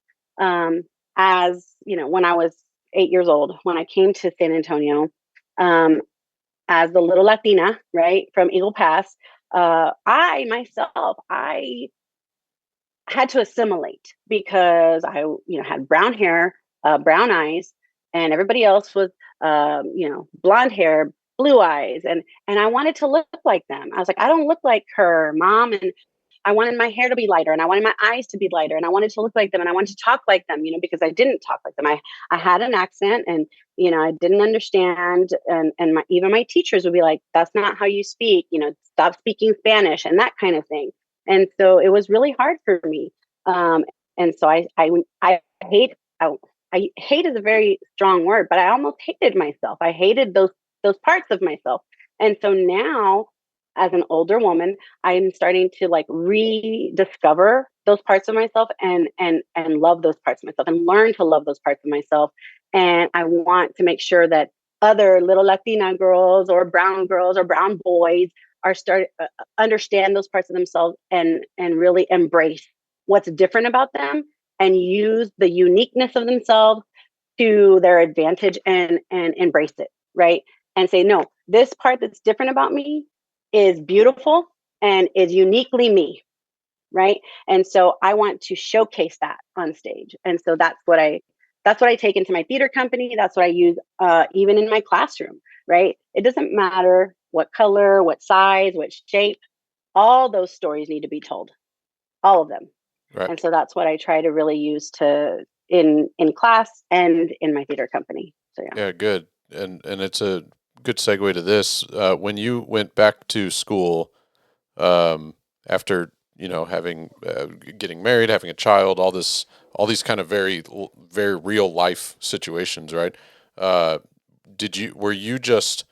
um, as when I was 8 years old, when I came to San Antonio, um, as the little Latina, right, from Eagle Pass, I myself, I had to assimilate because I, had brown hair, brown eyes, and everybody else was, blonde hair, blue eyes, and I wanted to look like them. I was like, I don't look like her mom, and I wanted my hair to be lighter, and I wanted my eyes to be lighter, and I wanted to look like them, and I wanted to talk like them, because I didn't talk like them. I had an accent, and I didn't understand, and even my teachers would be like, "That's not how you speak. Stop speaking Spanish," and that kind of thing. And so it was really hard for me. Um, and so I hate I hate is a very strong word, but I almost hated myself. I hated those parts of myself. And so now, as an older woman, I'm starting to like rediscover those parts of myself and love those parts of myself and learn to love those parts of myself. And I want to make sure that other little Latina girls or brown boys are start understand those parts of themselves and really embrace what's different about them and use the uniqueness of themselves to their advantage and embrace it, right? And say, no, this part that's different about me is beautiful and is uniquely me, right? And so I want to showcase that on stage. And so that's what I take into my theater company. That's what I use even in my classroom, right? It doesn't matter what color, what size, what shape, all those stories need to be told, all of them. Right. And so that's what I try to really use to in class and in my theater company. So yeah. Yeah, good. And it's a good segue to this. When you went back to school, after, you know, having getting married, having a child, all these kind of very real life situations, right? Were you just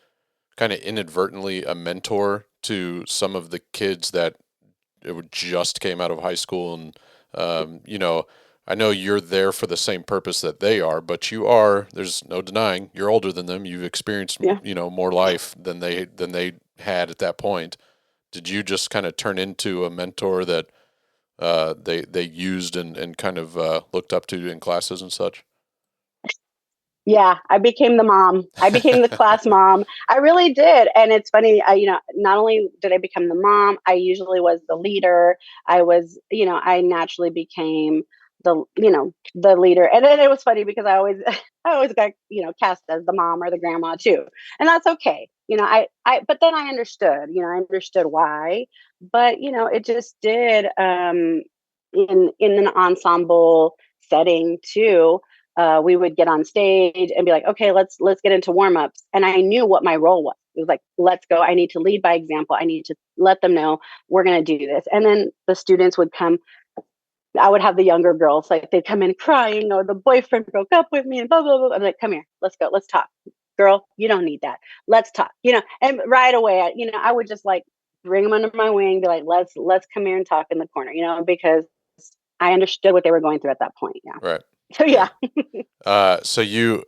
kind of inadvertently a mentor to some of the kids that just came out of high school? And you know, I know you're there for the same purpose that they are, but there's no denying, you're older than them. You've experienced, Yeah. you know, more life than they had at that point. Did you just kind of turn into a mentor that they used and kind of looked up to in classes and such? Yeah, I became the mom. I became the class mom. I really did. And it's funny, not only did I become the mom, I usually was the leader. I naturally became the leader. And then it was funny because I always got, cast as the mom or the grandma too. And that's okay. But then I understood, I understood why. But, it just did in an ensemble setting too. We would get on stage and be like, okay, let's get into warm-ups. And I knew what my role was. It was like, let's go. I need to lead by example. I need to let them know we're going to do this. And then the students would come. I would have the younger girls, like they'd come in crying, or the boyfriend broke up with me and blah, blah, blah. I'm like, come here, let's go. Let's talk. Girl, you don't need that. Let's talk, and right away, I would just like bring them under my wing, be like, let's come here and talk in the corner, because I understood what they were going through at that point. Yeah. Right. So yeah. So you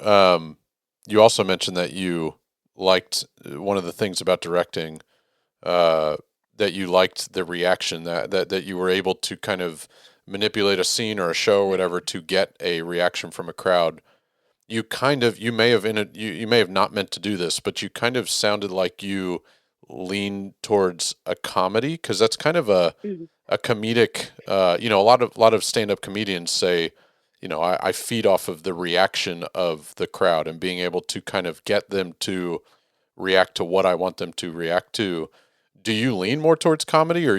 also mentioned that you liked one of the things about directing, that you liked the reaction that you were able to kind of manipulate a scene or a show or whatever to get a reaction from a crowd. You may have not meant to do this, but you kind of sounded like you lean towards a comedy, because that's kind of a comedic, a lot of stand-up comedians say, I feed off of the reaction of the crowd and being able to kind of get them to react to what I want them to react to. Do you lean more towards comedy, or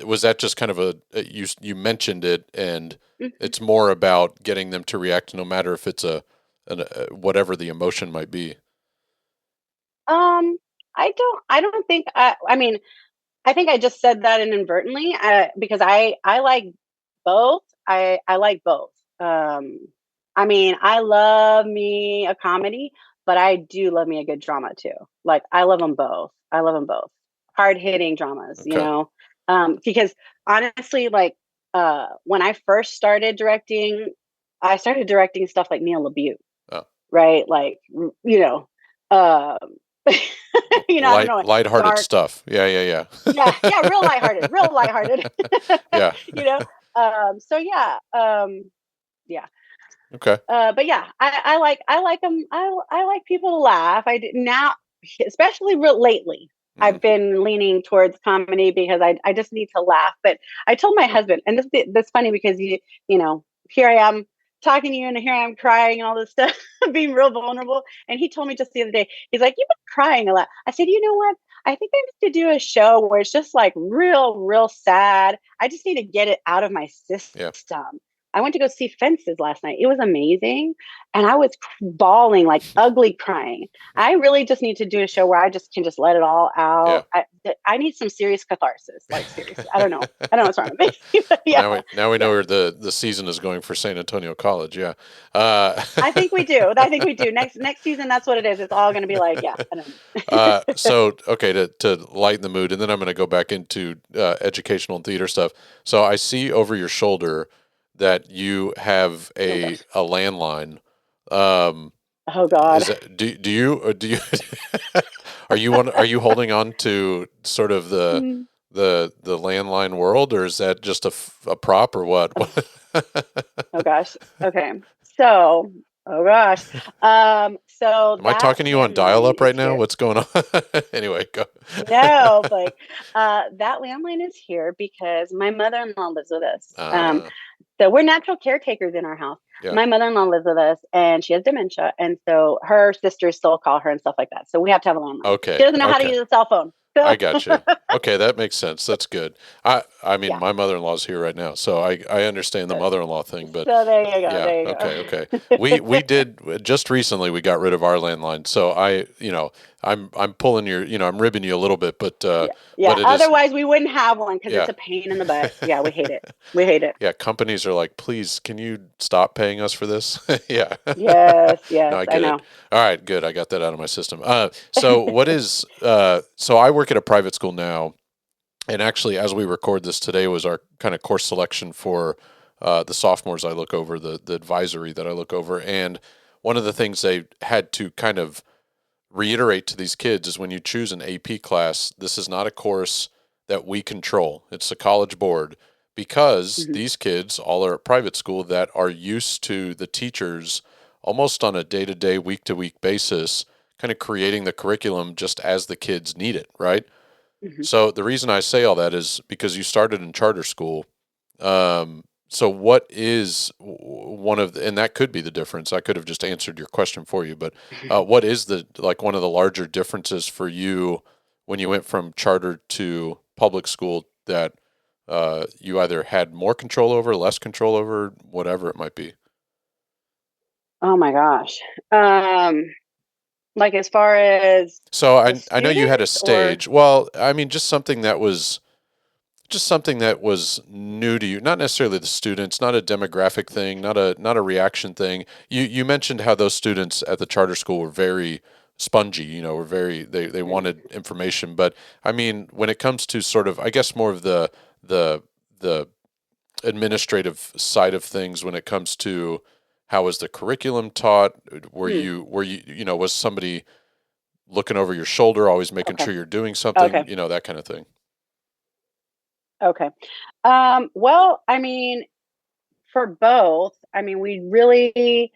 was that just kind of you mentioned it and it's more about getting them to react no matter if it's whatever the emotion might be? I don't think, I mean, I think I just said that inadvertently, because I like both. I like both. I mean, I love me a comedy, but I do love me a good drama too. Like I love them both. I love them both. Hard hitting dramas, Okay. because honestly, like when I first started directing, I started directing stuff like Neil LaBute, Oh. right? Like um, I don't know, Lighthearted dark. stuff. Yeah. Yeah, real lighthearted, real lighthearted. Yeah. So yeah, yeah. Okay. But yeah, I like them. I like people to laugh. I did now, especially lately. Mm-hmm. I've been leaning towards comedy because I just need to laugh. But I told my husband, and this funny because here I am talking to you, and here I am crying and all this stuff, being real vulnerable. And he told me just the other day, he's like, "You've been crying a lot." I said, "You know what? I think I need to do a show where it's just like real sad. I just need to get it out of my system." Yeah. I went to go see Fences last night. It was amazing. And I was bawling, like ugly crying. I really just need to do a show where I just can just let it all out. I need some serious catharsis. Like seriously. I don't know what's wrong with me. But yeah. Now we know where the season is going for San Antonio College. Yeah. I think we do. Next season, that's what it is. It's all going to be like, yeah. I don't know. So, okay, to lighten the mood, and then I'm going to go back into educational and theater stuff. So I see over your shoulder that you have a landline. Oh God. Is that, do you are you holding on to sort of Mm. the landline world, or is that just a prop or what? Oh, oh gosh. Okay. So, oh gosh. So Am I that talking to you on dial landline up is right now? here. What's going on? Anyway, go. No, like that landline is here because my mother-in-law lives with us. uh, So we're natural caretakers in our house. yeah. My mother-in-law lives with us and she has dementia. And so her sisters still call her and stuff like that. So we have to have a landline. She Okay. doesn't know how to Okay. use a cell phone. I So got you. Okay, that makes sense. That's good. I mean, yeah, my mother-in-law's here right now, so I understand the good. mother-in-law thing, but So there you go. yeah, There okay, okay. you We go. did just recently we got rid of our landline. So I'm pulling your, I'm ribbing you a little bit, Yeah. Yeah. but it is, Otherwise we wouldn't have one because it's yeah. a pain in the butt. Yeah, we hate it. We hate it. Yeah, companies are like, "Please, can you stop paying us for this?" Yeah. Yes, No, yes, I I get it. know. All right, good. I got that out of my system. So I work at a private school now, and actually, as we record this today, was our kind of course selection for the sophomores I look over, the advisory that I look over. And one of the things they had to kind of reiterate to these kids is when you choose an AP class, this is not a course that we control. It's the college board, because Mhm. these kids all are at private school that are used to the teachers almost on a day-to-day, week-to-week basis, kind of creating the curriculum just as the kids need it, right? Mhm. So the reason I say all that is because you started in charter school. So what is one of and that could be the difference. I could have just answered your question for you, but what is the like one of the larger differences for you when you went from charter to public school that you either had more control over, less control over, whatever it might be? Oh my gosh. Like as far as So the I know you had a students or stage. Well, I mean, just something that was new to you, not necessarily the students, not a demographic thing, not a reaction thing. You mentioned how those students at the charter school were very spongy, were very they wanted information. But I mean, when it comes to sort of, I guess, more of the the administrative side of things, when it comes to how was the curriculum taught, hmm, was somebody looking over your shoulder, always making okay. sure you're doing something, Okay. that kind of thing. Okay. Well, I mean, for both, I mean, we really,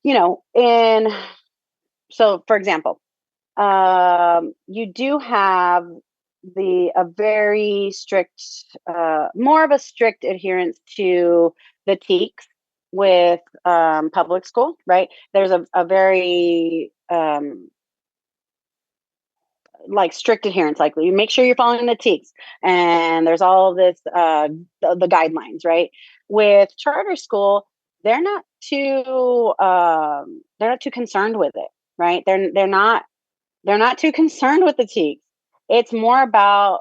in so for example, you do have a very strict, more of a strict adherence to the TEKS with public school, right? There's a very like strict adherence, like you make sure you're following the TEKS, and there's all of this the guidelines, right? With charter school, they're not too concerned with it, right? They're not too concerned with the TEKS. It's more about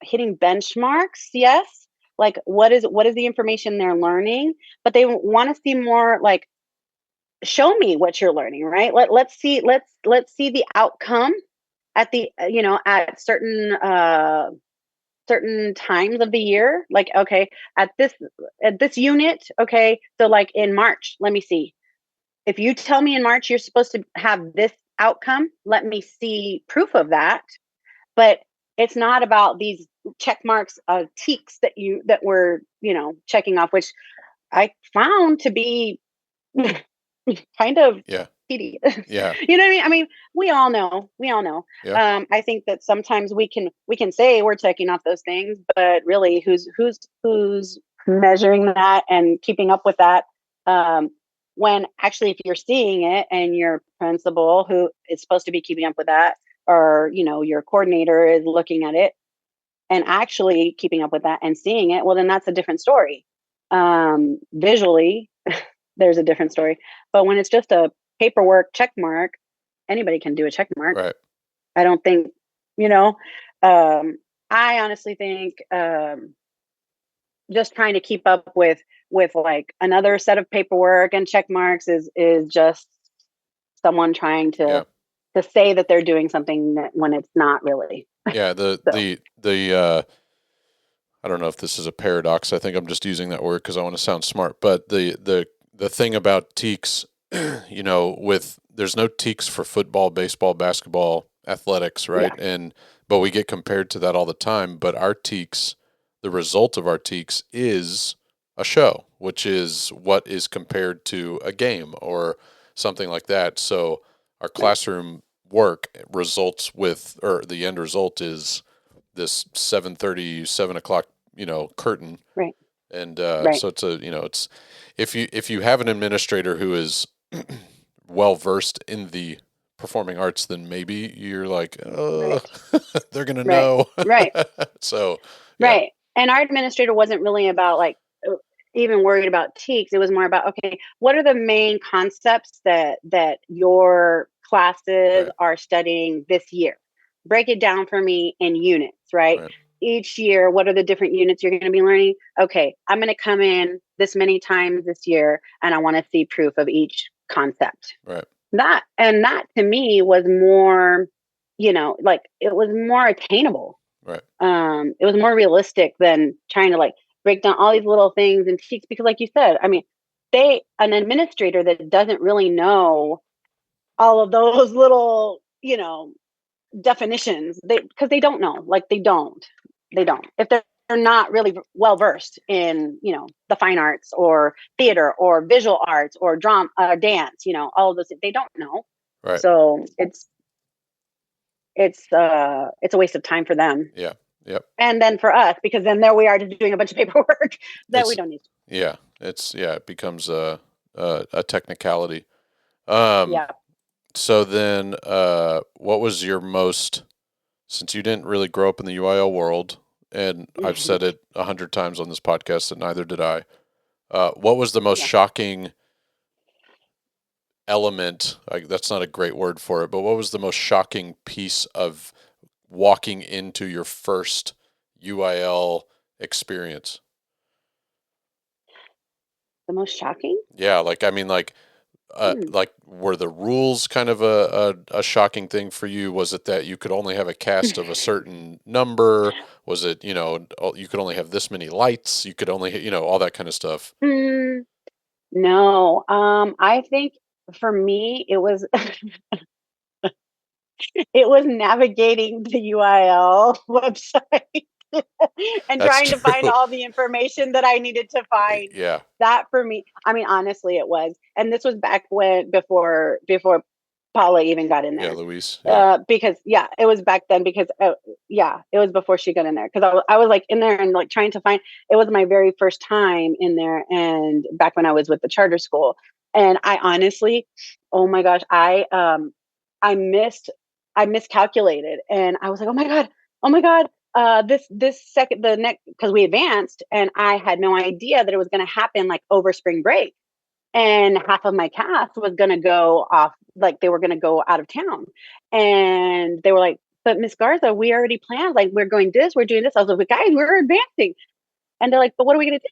hitting benchmarks, yes, like what is the information they're learning, but they want to see more like show me what you're learning, right? Let's see the outcome at the at certain times of the year, like okay, at this unit, okay, so like in March, let me see, if you tell me in March you're supposed to have this outcome, let me see proof of that. But it's not about these check marks, teaks that we're checking off, which I found to be kind of Yeah. tedious. Yeah. You know what I mean? I mean, we all know. We all know. Yeah. I think that sometimes we can say we're checking off those things, but really, who's measuring that and keeping up with that? Um, when actually, if you're seeing it and your principal, who is supposed to be keeping up with that, or your coordinator is looking at it and actually keeping up with that and seeing it, well, then that's a different story. Visually, there's a different story. But when it's just a paperwork check mark, anybody can do a check mark. Right. I don't think, you know, um, I honestly think just trying to keep up with like another set of paperwork and check marks is just someone trying Yeah. to say that they're doing something when it's not really. Yeah. So I don't know if this is a paradox. I think I'm just using that word because I want to sound smart. But the thing about TEKS, with there's no TEKS for football, baseball, basketball, athletics, right? Yeah. But we get compared to that all the time. But our TEKS, the result of our TEKS is a show, which is what is compared to a game or something like that. So our Right. classroom work results with, or the end result is this 7:30, 7 o'clock, curtain. Right. And Right. so it's if you have an administrator who is well versed in the performing arts, then maybe you're like, Right. they're gonna Right. know. Right. So yeah, Right. And our administrator wasn't really about like even worried about TEKS. It was more about, okay, what are the main concepts that your classes right, are studying this year? Break it down for me in units, right? right, Each year, what are the different units you're going to be learning? Okay, I'm going to come in this many times this year and I want to see proof of each concept. right, That to me was more, like it was more attainable. right, It was more realistic than trying to like break down all these little things and teach, because like you said, I mean, an administrator that doesn't really know all of those little, definitions, because they don't know, like they don't if they're not really well versed in, the fine arts or theater or visual arts or drama, dance, all of those, they don't know. right. So it's a waste of time for them. Yeah, yep. And then for us, because then there we are just doing a bunch of paperwork that we It's don't need. yeah, it becomes a technicality. Um, Yeah. so then, what was your most, since you didn't really grow up in the UIL world, and I've said it 100 times on this podcast that neither did I. What was the most Yeah. shocking element? That's not a great word for it, but what was the most shocking piece of walking into your first UIL experience? The most shocking? Yeah, Hmm. like were the rules kind of a shocking thing for you? Was it that you could only have a cast of a certain number? Was it, you could only have this many lights? You could only, all that kind of stuff. Hmm. No. I think for me it was it was navigating the UIL website and That's trying to find true. all the information that I needed to find. Yeah. That for me, I mean, honestly, it was. And this was back when before Paula even got in Yeah, there. Luis. Yeah. Because yeah, it was back then, because yeah, it was before she got in there, because I was like in there and like trying to find. It was my very first time in there, and back when I was with the charter school, and I honestly, oh my gosh, I missed, I miscalculated, and I was like, oh my god, this second, the next, because we advanced, and I had no idea that it was going to happen like over spring break, and half of my cast was going to go off, like they were going to go out of town, and they were like, but Miss Garza, we already planned, like we're going this, we're doing this. I was like, guys, we're advancing. And they're like, but what are we going to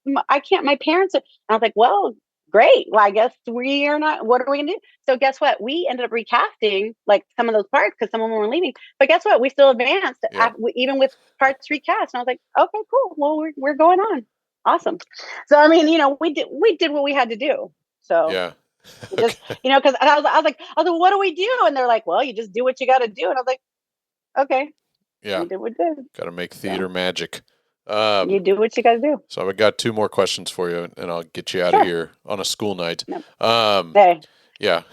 do? I can't, my parents and I was like, well, great, well, I guess we are not, what are we going to do? So guess what, we ended up recasting like some of those parts because some of them were leaving, but guess what, we still advanced Yeah. even with parts recast. And I was like, okay, cool, well, we're going on. Awesome. So I mean, we did what we had to do. So Yeah. just, Okay. because I was like, what do we do? And they're like, well, you just do what you got to do. And I was like, okay, Yeah. we did what we did. Got to make So theater magic. you do what you got to do. So I got two more questions for you, and I'll get you out of Sure. here on a school night. No. Um, Hey, yeah.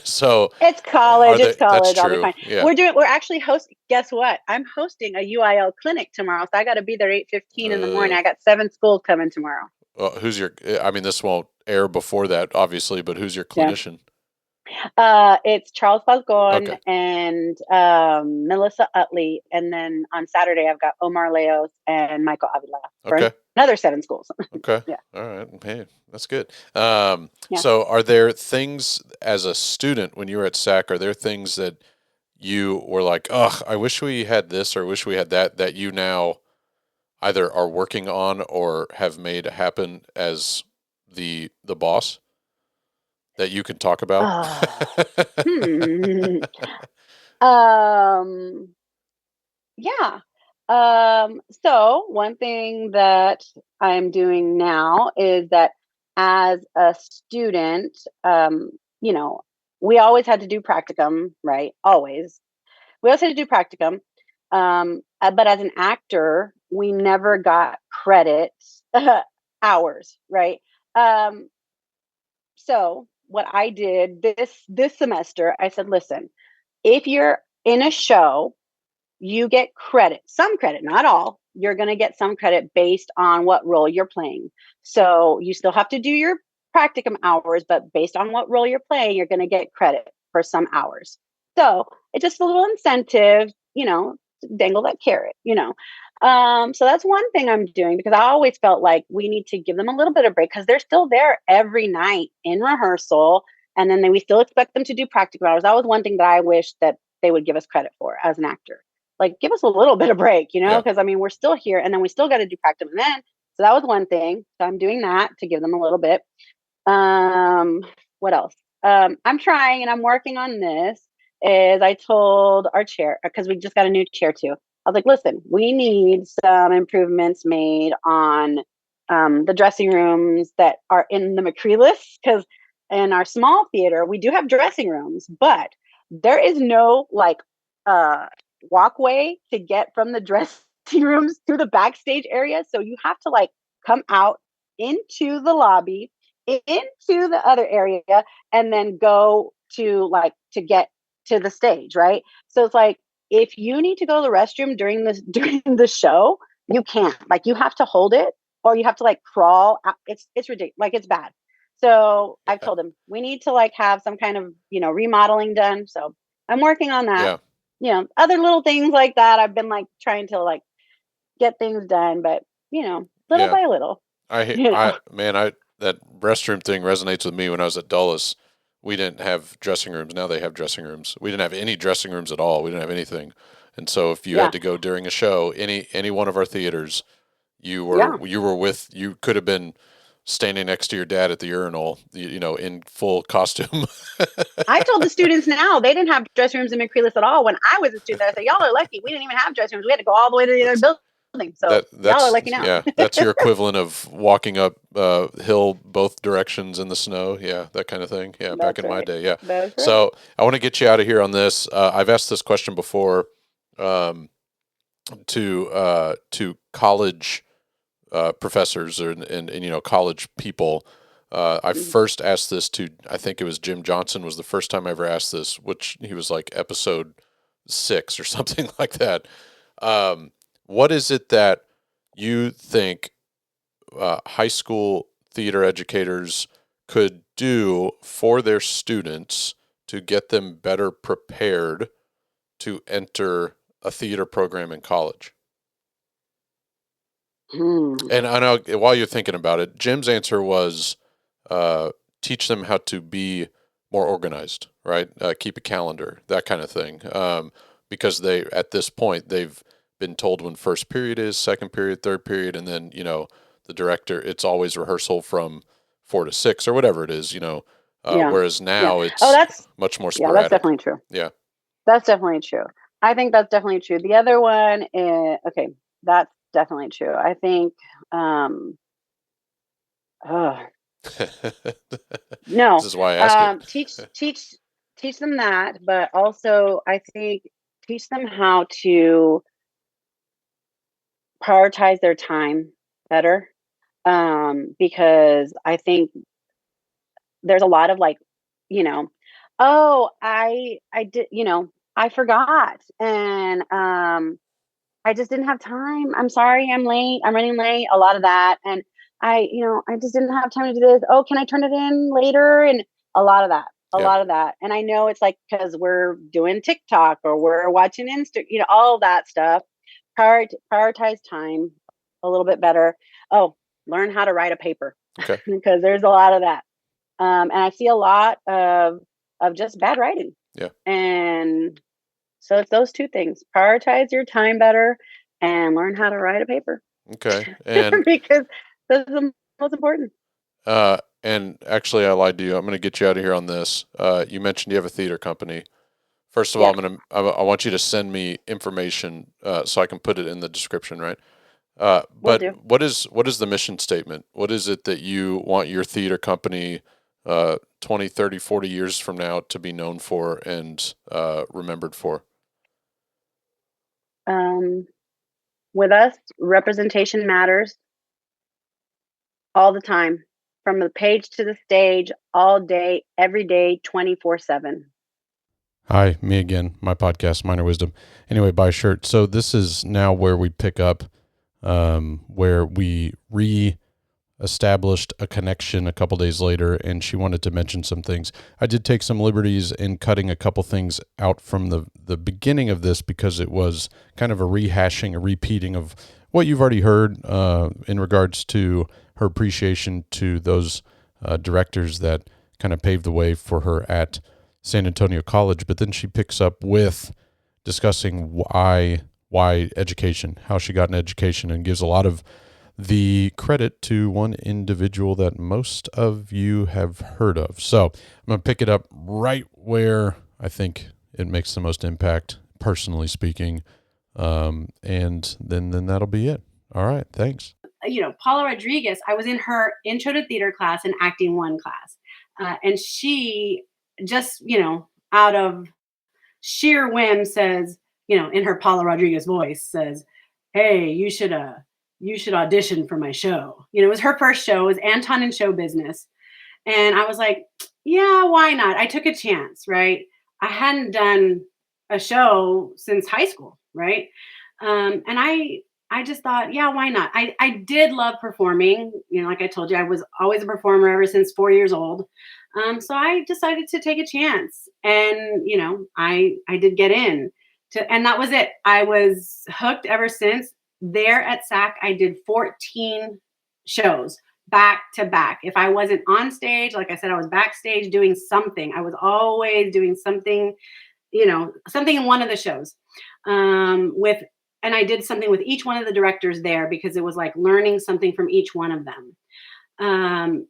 So it's college. It's that's college. I'll be true. fine. Yeah. We're actually hosting. Guess what? I'm hosting a UIL clinic tomorrow, so I got to be there 8:15 in the morning. I got 7 schools coming tomorrow. Well, who's your? I mean, this won't air before that, obviously, but who's your Yeah. clinician? It's Charles Falcon Okay. and Melissa Utley, and then on Saturday I've got Omar Leos and Michael Avila for Okay. another 7 schools. Okay. Yeah. All right. Hey, that's good. Yeah. So are there things as a student when you were at SAC, are there things that you were like, oh, I wish we had this or wish we had that you now either are working on or have made happen as the boss that you can talk about? Hmm. Um, yeah. So one thing that I'm doing now is that as a student, you know, we always had to do practicum, right? Always. We always had to do practicum. But as an actor, we never got credit hours, right? Um, so what I did this semester, I said, listen, if you're in a show, you get credit, some credit, not all. You're going to get some credit based on what role you're playing. So you still have to do your practicum hours, but based on what role you're playing, you're going to get credit for some hours. So it's just a little incentive, you know, to dangle that carrot, you know. So that's one thing I'm doing because I always felt like we need to give them a little bit of break because they're still there every night in rehearsal. And then we still expect them to do practicum hours. That was one thing that I wish that they would give us credit for as an actor. Like, give us a little bit of break, you know, Yeah. because I mean, we're still here and then we still got to do practicum. And then, so that was one thing. So I'm doing that to give them a little bit. What else? I'm trying and I'm working on this. Is I told our chair, because we just got a new chair too. I was like, listen, we need some improvements made on the dressing rooms that are in the McCreeless, because in our small theater, we do have dressing rooms, but there is no like walkway to get from the dressing rooms to the backstage area. So you have to like come out into the lobby, into the other area, and then go to like to get to the stage, right? So it's like if you need to go to the restroom during this during the show, you can't. Like you have to hold it or you have to like crawl out. It's ridiculous. Like it's bad. So I've told him we need to like have some kind of, you know, remodeling done. So I'm working on that. Yeah. You know, other little things like that. I've been like trying to like get things done, but you know, little Yeah. by little. You know? That restroom thing resonates with me. When I was at Dulles, we didn't have dressing rooms. Now they have dressing rooms. We didn't have any dressing rooms at all. We didn't have anything. And so if you Yeah. had to go during a show, any one of our theaters, you Yeah. you could have been standing next to your dad at the urinal, you know, in full costume. I told the students now they didn't have dressing rooms in McCreeless at all. When I was a student, I said, y'all are lucky. We didn't even have dressing rooms. We had to go all the way to the other building. So y'all are lucky now. Yeah, that's your equivalent of walking up hill both directions in the snow. Yeah, that kind of thing. Yeah, back in my day. Yeah. That's right. So I want to get you out of here on this. I've asked this question before to college professors and you know college people. I first asked this to, I think it was Jim Johnson was the first time I ever asked this, which he was like episode 6 or something like that. What is it that you think high school theater educators could do for their students to get them better prepared to enter a theater program in college? And I know while you're thinking about it, Jim's answer was teach them how to be more organized, right? Keep a calendar, that kind of thing. Because they, at this point, they've been told when first period is, second period, third period, and then, you know, the director, it's always rehearsal from 4 to 6 or whatever it is, you know. Whereas now it's that's much more yeah, sporadic. that's definitely true. Yeah. That's definitely true. I think that's definitely true. The other one is okay, that's definitely true. I think no. This is why I asked it. Teach them that, but also I think teach them how to prioritize their time better. Because I think there's a lot of like, you know, oh, I did, you know, I forgot and I just didn't have time. I'm sorry, I'm late. I'm running late. A lot of that. And you know, I just didn't have time to do this. Oh, can I turn it in later? And a lot of that. A Yeah. lot of that. And I know it's like because we're doing TikTok or we're watching Insta, you know, all that stuff. Prioritize time a little bit better. Oh, learn how to write a paper Okay. because there's a lot of that. And I see a lot of just bad writing. Yeah. And so it's those two things. Prioritize your time better and learn how to write a paper. Okay. And because this is the most important. and actually I lied to you. I'm going to get you out of here on this. You mentioned you have a theater company. First of all, I want you to send me information so I can put it in the description, right? Will But do. what is the mission statement? What is it that you want your theater company 20, 30, 40 years from now to be known for and remembered for? With us, representation matters all the time, from the page to the stage, all day, every day, 24/7. Hi, me again, my podcast, Minor Wisdom. Anyway, buy a shirt. So this is now where we pick up, where we re-established a connection a couple days later, and she wanted to mention some things. I did take some liberties in cutting a couple things out from the beginning of this because it was kind of a rehashing, a repeating of what you've already heard in regards to her appreciation to those directors that kind of paved the way for her at San Antonio College. But then she picks up with discussing why education, how she got an education, and gives a lot of the credit to one individual that most of you have heard of. So I'm going to pick it up right where I think it makes the most impact, personally speaking. And then that'll be it. All right. Thanks. Paula Rodriguez, I was in her intro to theater class and acting one class. And she just, out of sheer whim says, in her Paula Rodriguez voice says, "Hey, you should audition for my show." It was her first show. It was Anton in Show Business. And I was like, yeah, why not? I took a chance, right? I hadn't done a show since high school, right? And I just thought, yeah, why not? I did love performing. Like I told you, I was always a performer ever since 4 years old. So I decided to take a chance, and I did get in and that was it. I was hooked ever since. There at SAC, I did 14 shows back to back. If I wasn't on stage, like I said, I was backstage doing something. I was always doing something, something in one of the shows. And I did something with each one of the directors there because it was like learning something from each one of them. And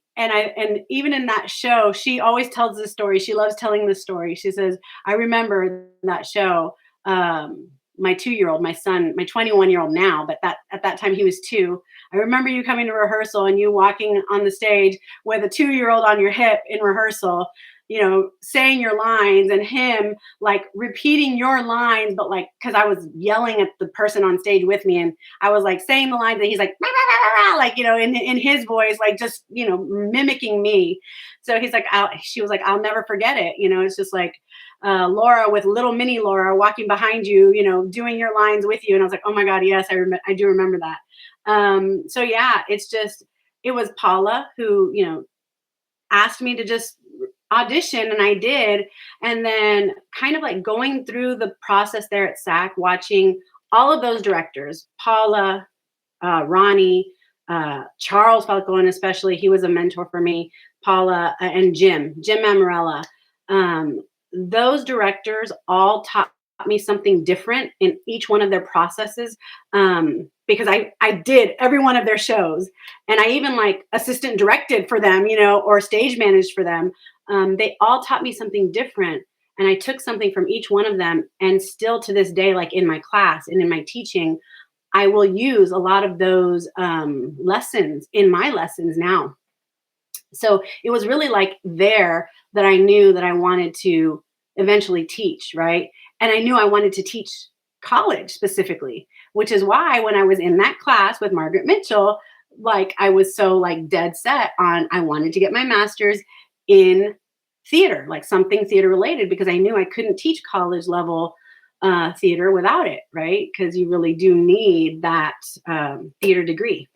even in that show, she always tells this story. She loves telling this story. She says, "I remember that show, my 2-year-old, my son, my 21-year-old now, but at that time he was 2. I remember you coming to rehearsal and you walking on the stage with a 2-year-old on your hip in rehearsal, saying your lines, and him like repeating your lines, but like, cause I was yelling at the person on stage with me, and I was like saying the lines, and he's like, rah, rah, rah, rah, like, in his voice, like just, mimicking me. So he's like, she was like, "I'll never forget it." It's just like, Laura with little mini Laura walking behind you, doing your lines with you. And I was like, oh my God, yes, I do remember that. So yeah, it was Paula who, asked me to just audition, and I did. And then kind of like going through the process there at SAC, watching all of those directors, Paula, Ronnie, Charles Falcone, especially, he was a mentor for me, Paula, and Jim Mammarella. Those directors all taught me something different in each one of their processes, because I did every one of their shows, and I even like assistant directed for them, or stage managed for them. They all taught me something different, and I took something from each one of them, and still to this day, like in my class and in my teaching, I will use a lot of those lessons in my lessons now. So it was really like there that I knew that I wanted to eventually teach, right? And I knew I wanted to teach college specifically, which is why when I was in that class with Margaret Mitchell, like I was so like dead set on I wanted to get my master's in theater, like something theater related, because I knew I couldn't teach college level theater without it, right? Because you really do need that theater degree.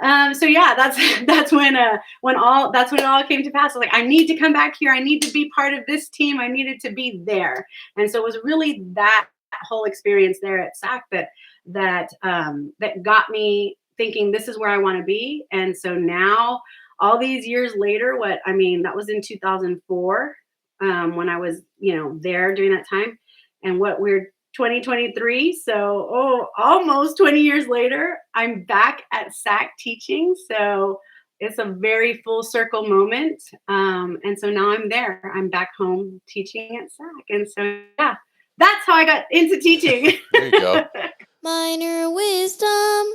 So yeah, that's when it all came to pass. Like, I need to come back here. I need to be part of this team. I needed to be there. And so it was really that whole experience there at SAC that got me thinking this is where I want to be. And so now, all these years later, that was in 2004, when I was, there during that time, and what we're 2023. So, almost 20 years later, I'm back at SAC teaching. So it's a very full circle moment. And so now I'm there. I'm back home teaching at SAC. And so, yeah, that's how I got into teaching. There you go. Minor wisdom.